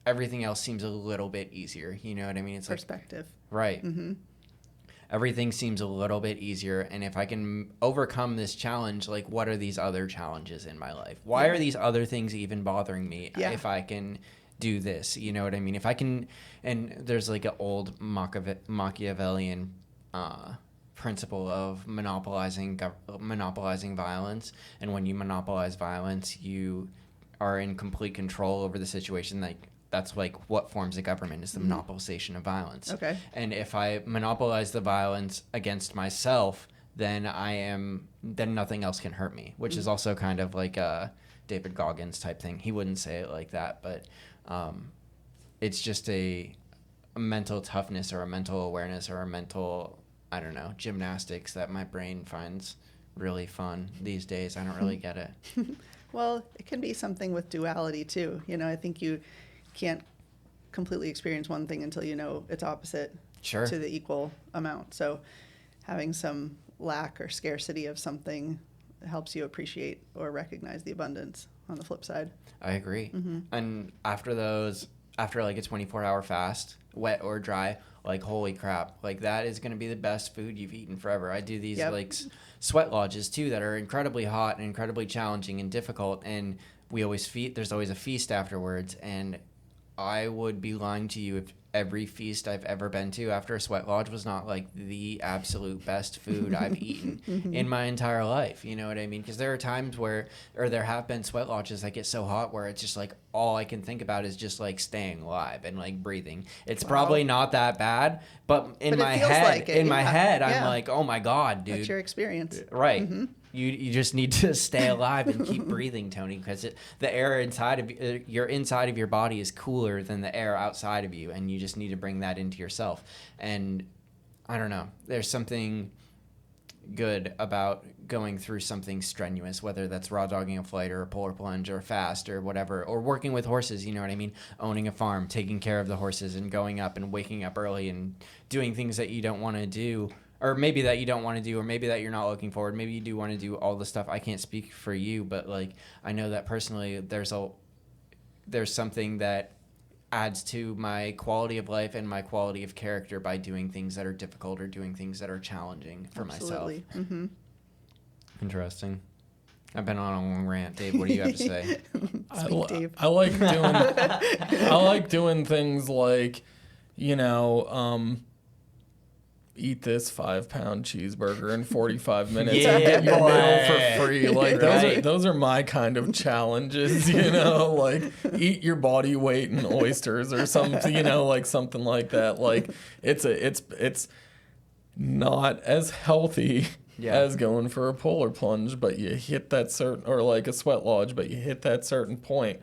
everything else seems a little bit easier. You know what I mean? It's Perspective. Like, right. Everything seems a little bit easier. And if I can overcome this challenge, like, what are these other challenges in my life? Why are these other things even bothering me if I can do this? You know what I mean? If I can, and there's like an old Machiavellian principle of monopolizing violence. And when you monopolize violence, you are in complete control over the situation. Like, that's like what forms a government, is the monopolization of violence. Okay. And if I monopolize the violence against myself, then nothing else can hurt me, which is also kind of like a David Goggins type thing. He wouldn't say it like that, but it's just a mental toughness, or a mental awareness, or a mental, I don't know, gymnastics that my brain finds really fun these days. I don't really get it. Well, it can be something with duality too. You know, I think you can't completely experience one thing until you know its opposite to the equal amount. So having some lack or scarcity of something helps you appreciate or recognize the abundance on the flip side. I agree. And after like a 24-hour fast, wet or dry, like, holy crap, like that is going to be the best food you've eaten forever. I do these like sweat lodges too that are incredibly hot and incredibly challenging and difficult, and there's always a feast afterwards. And I would be lying to you if every feast I've ever been to after a sweat lodge was not like the absolute best food I've eaten in my entire life. You know what I mean? Because there are times there have been sweat lodges that get so hot where it's just like all I can think about is just like staying alive and like breathing. It's probably not that bad, but in my head, I'm like, oh my God, dude. That's your experience. Right. You just need to stay alive and keep breathing, Tony, because the air inside of your inside of your body is cooler than the air outside of you, and you just need to bring that into yourself. And I don't know, there's something good about going through something strenuous, whether that's raw dogging a flight or a polar plunge or fast or whatever, or working with horses, you know what I mean? Owning a farm, taking care of the horses and going up and waking up early and doing things that you don't want to do, or maybe that you don't want to do, or maybe that you're not looking forward. Maybe you do want to do all the stuff. I can't speak for you, but like, I know that personally there's something that adds to my quality of life and my quality of character by doing things that are difficult or doing things that are challenging for Absolutely. myself. Mm-hmm. Interesting. I've been on a long rant. Dave, what do you have to say? Dave. I like doing things like, eat this 5-pound cheeseburger in 45 minutes and get your meal for free. Like those are my kind of challenges, like eat your body weight in oysters or something, like something like that. Like it's not as healthy as going for a polar plunge, but you hit that certain, or like a sweat lodge, but you hit that certain point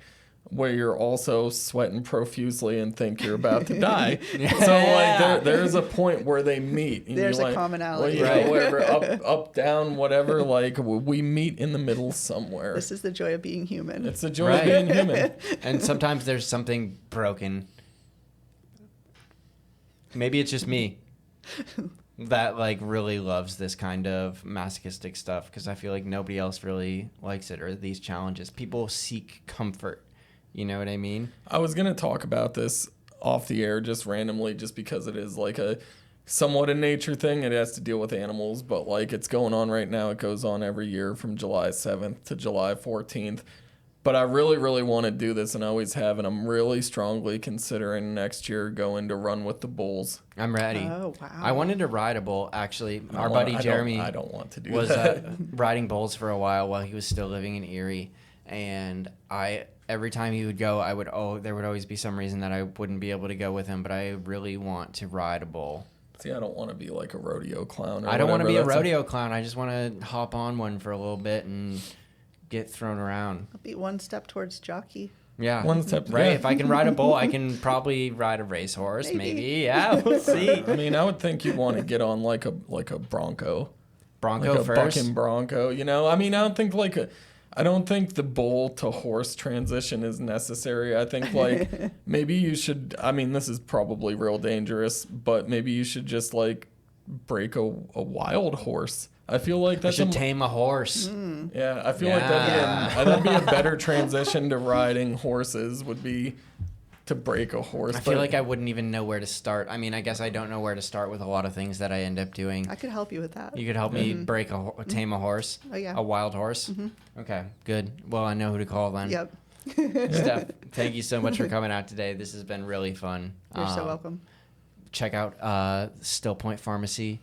where you're also sweating profusely and think you're about to die. So like there's a point where they meet. And there's you're a like, commonality. Well, whatever, up, down, whatever. Like we meet in the middle somewhere. This is the joy of being human. It's the joy of being human. And sometimes there's something broken. Maybe it's just me that like really loves this kind of masochistic stuff, because I feel like nobody else really likes it, or these challenges. People seek comfort. You know what I mean? I was going to talk about this off the air just randomly, just because it is like a somewhat a nature thing. It has to deal with animals, but like it's going on right now. It goes on every year from July 7th to July 14th. But I really, really want to do this, and I always have, and I'm really strongly considering next year going to run with the bulls. I'm ready. Oh, wow. I wanted to ride a bull, actually. Our buddy Jeremy I don't want to do was that. riding bulls for a while he was still living in Erie. And every time he would go, there would always be some reason that I wouldn't be able to go with him, but I really want to ride a bull. See, I don't want to be like a rodeo clown. Or I don't want to be a That's rodeo clown. I just want to hop on one for a little bit and get thrown around. I'll be one step towards jockey. Yeah. One step, right. yeah. If I can ride a bull, I can probably ride a racehorse. Maybe. Yeah, we'll see. I mean, I would think you'd want to get on like a bronco. Bronco like a first. bucking bronco. I mean, I don't think the bull to horse transition is necessary. I think like maybe you should, I mean, this is probably real dangerous, but maybe you should just like break a wild horse. I feel like I should tame a horse. Yeah, I feel like that'd be a better transition to riding horses, would be to break a horse. I feel like I wouldn't even know where to start. I mean, I guess I don't know where to start with a lot of things that I end up doing. I could help you with that. You could help me tame a horse? Oh, yeah. A wild horse? Okay, good. Well, I know who to call then. Yep. Steph, thank you so much for coming out today. This has been really fun. You're so welcome. Check out StillPoint FarmASea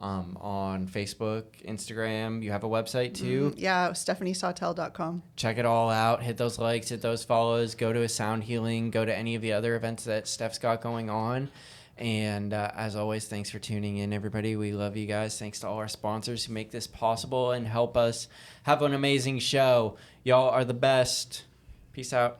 on Facebook, Instagram. You have a website too? Yeah, StephanieSawtelle.com. Check it all out. Hit those likes, hit those follows. Go to a sound healing. Go to any of the other events that Steph's got going on. And as always, thanks for tuning in, everybody. We love you guys. Thanks to all our sponsors who make this possible and help us have an amazing show. Y'all are the best. Peace out.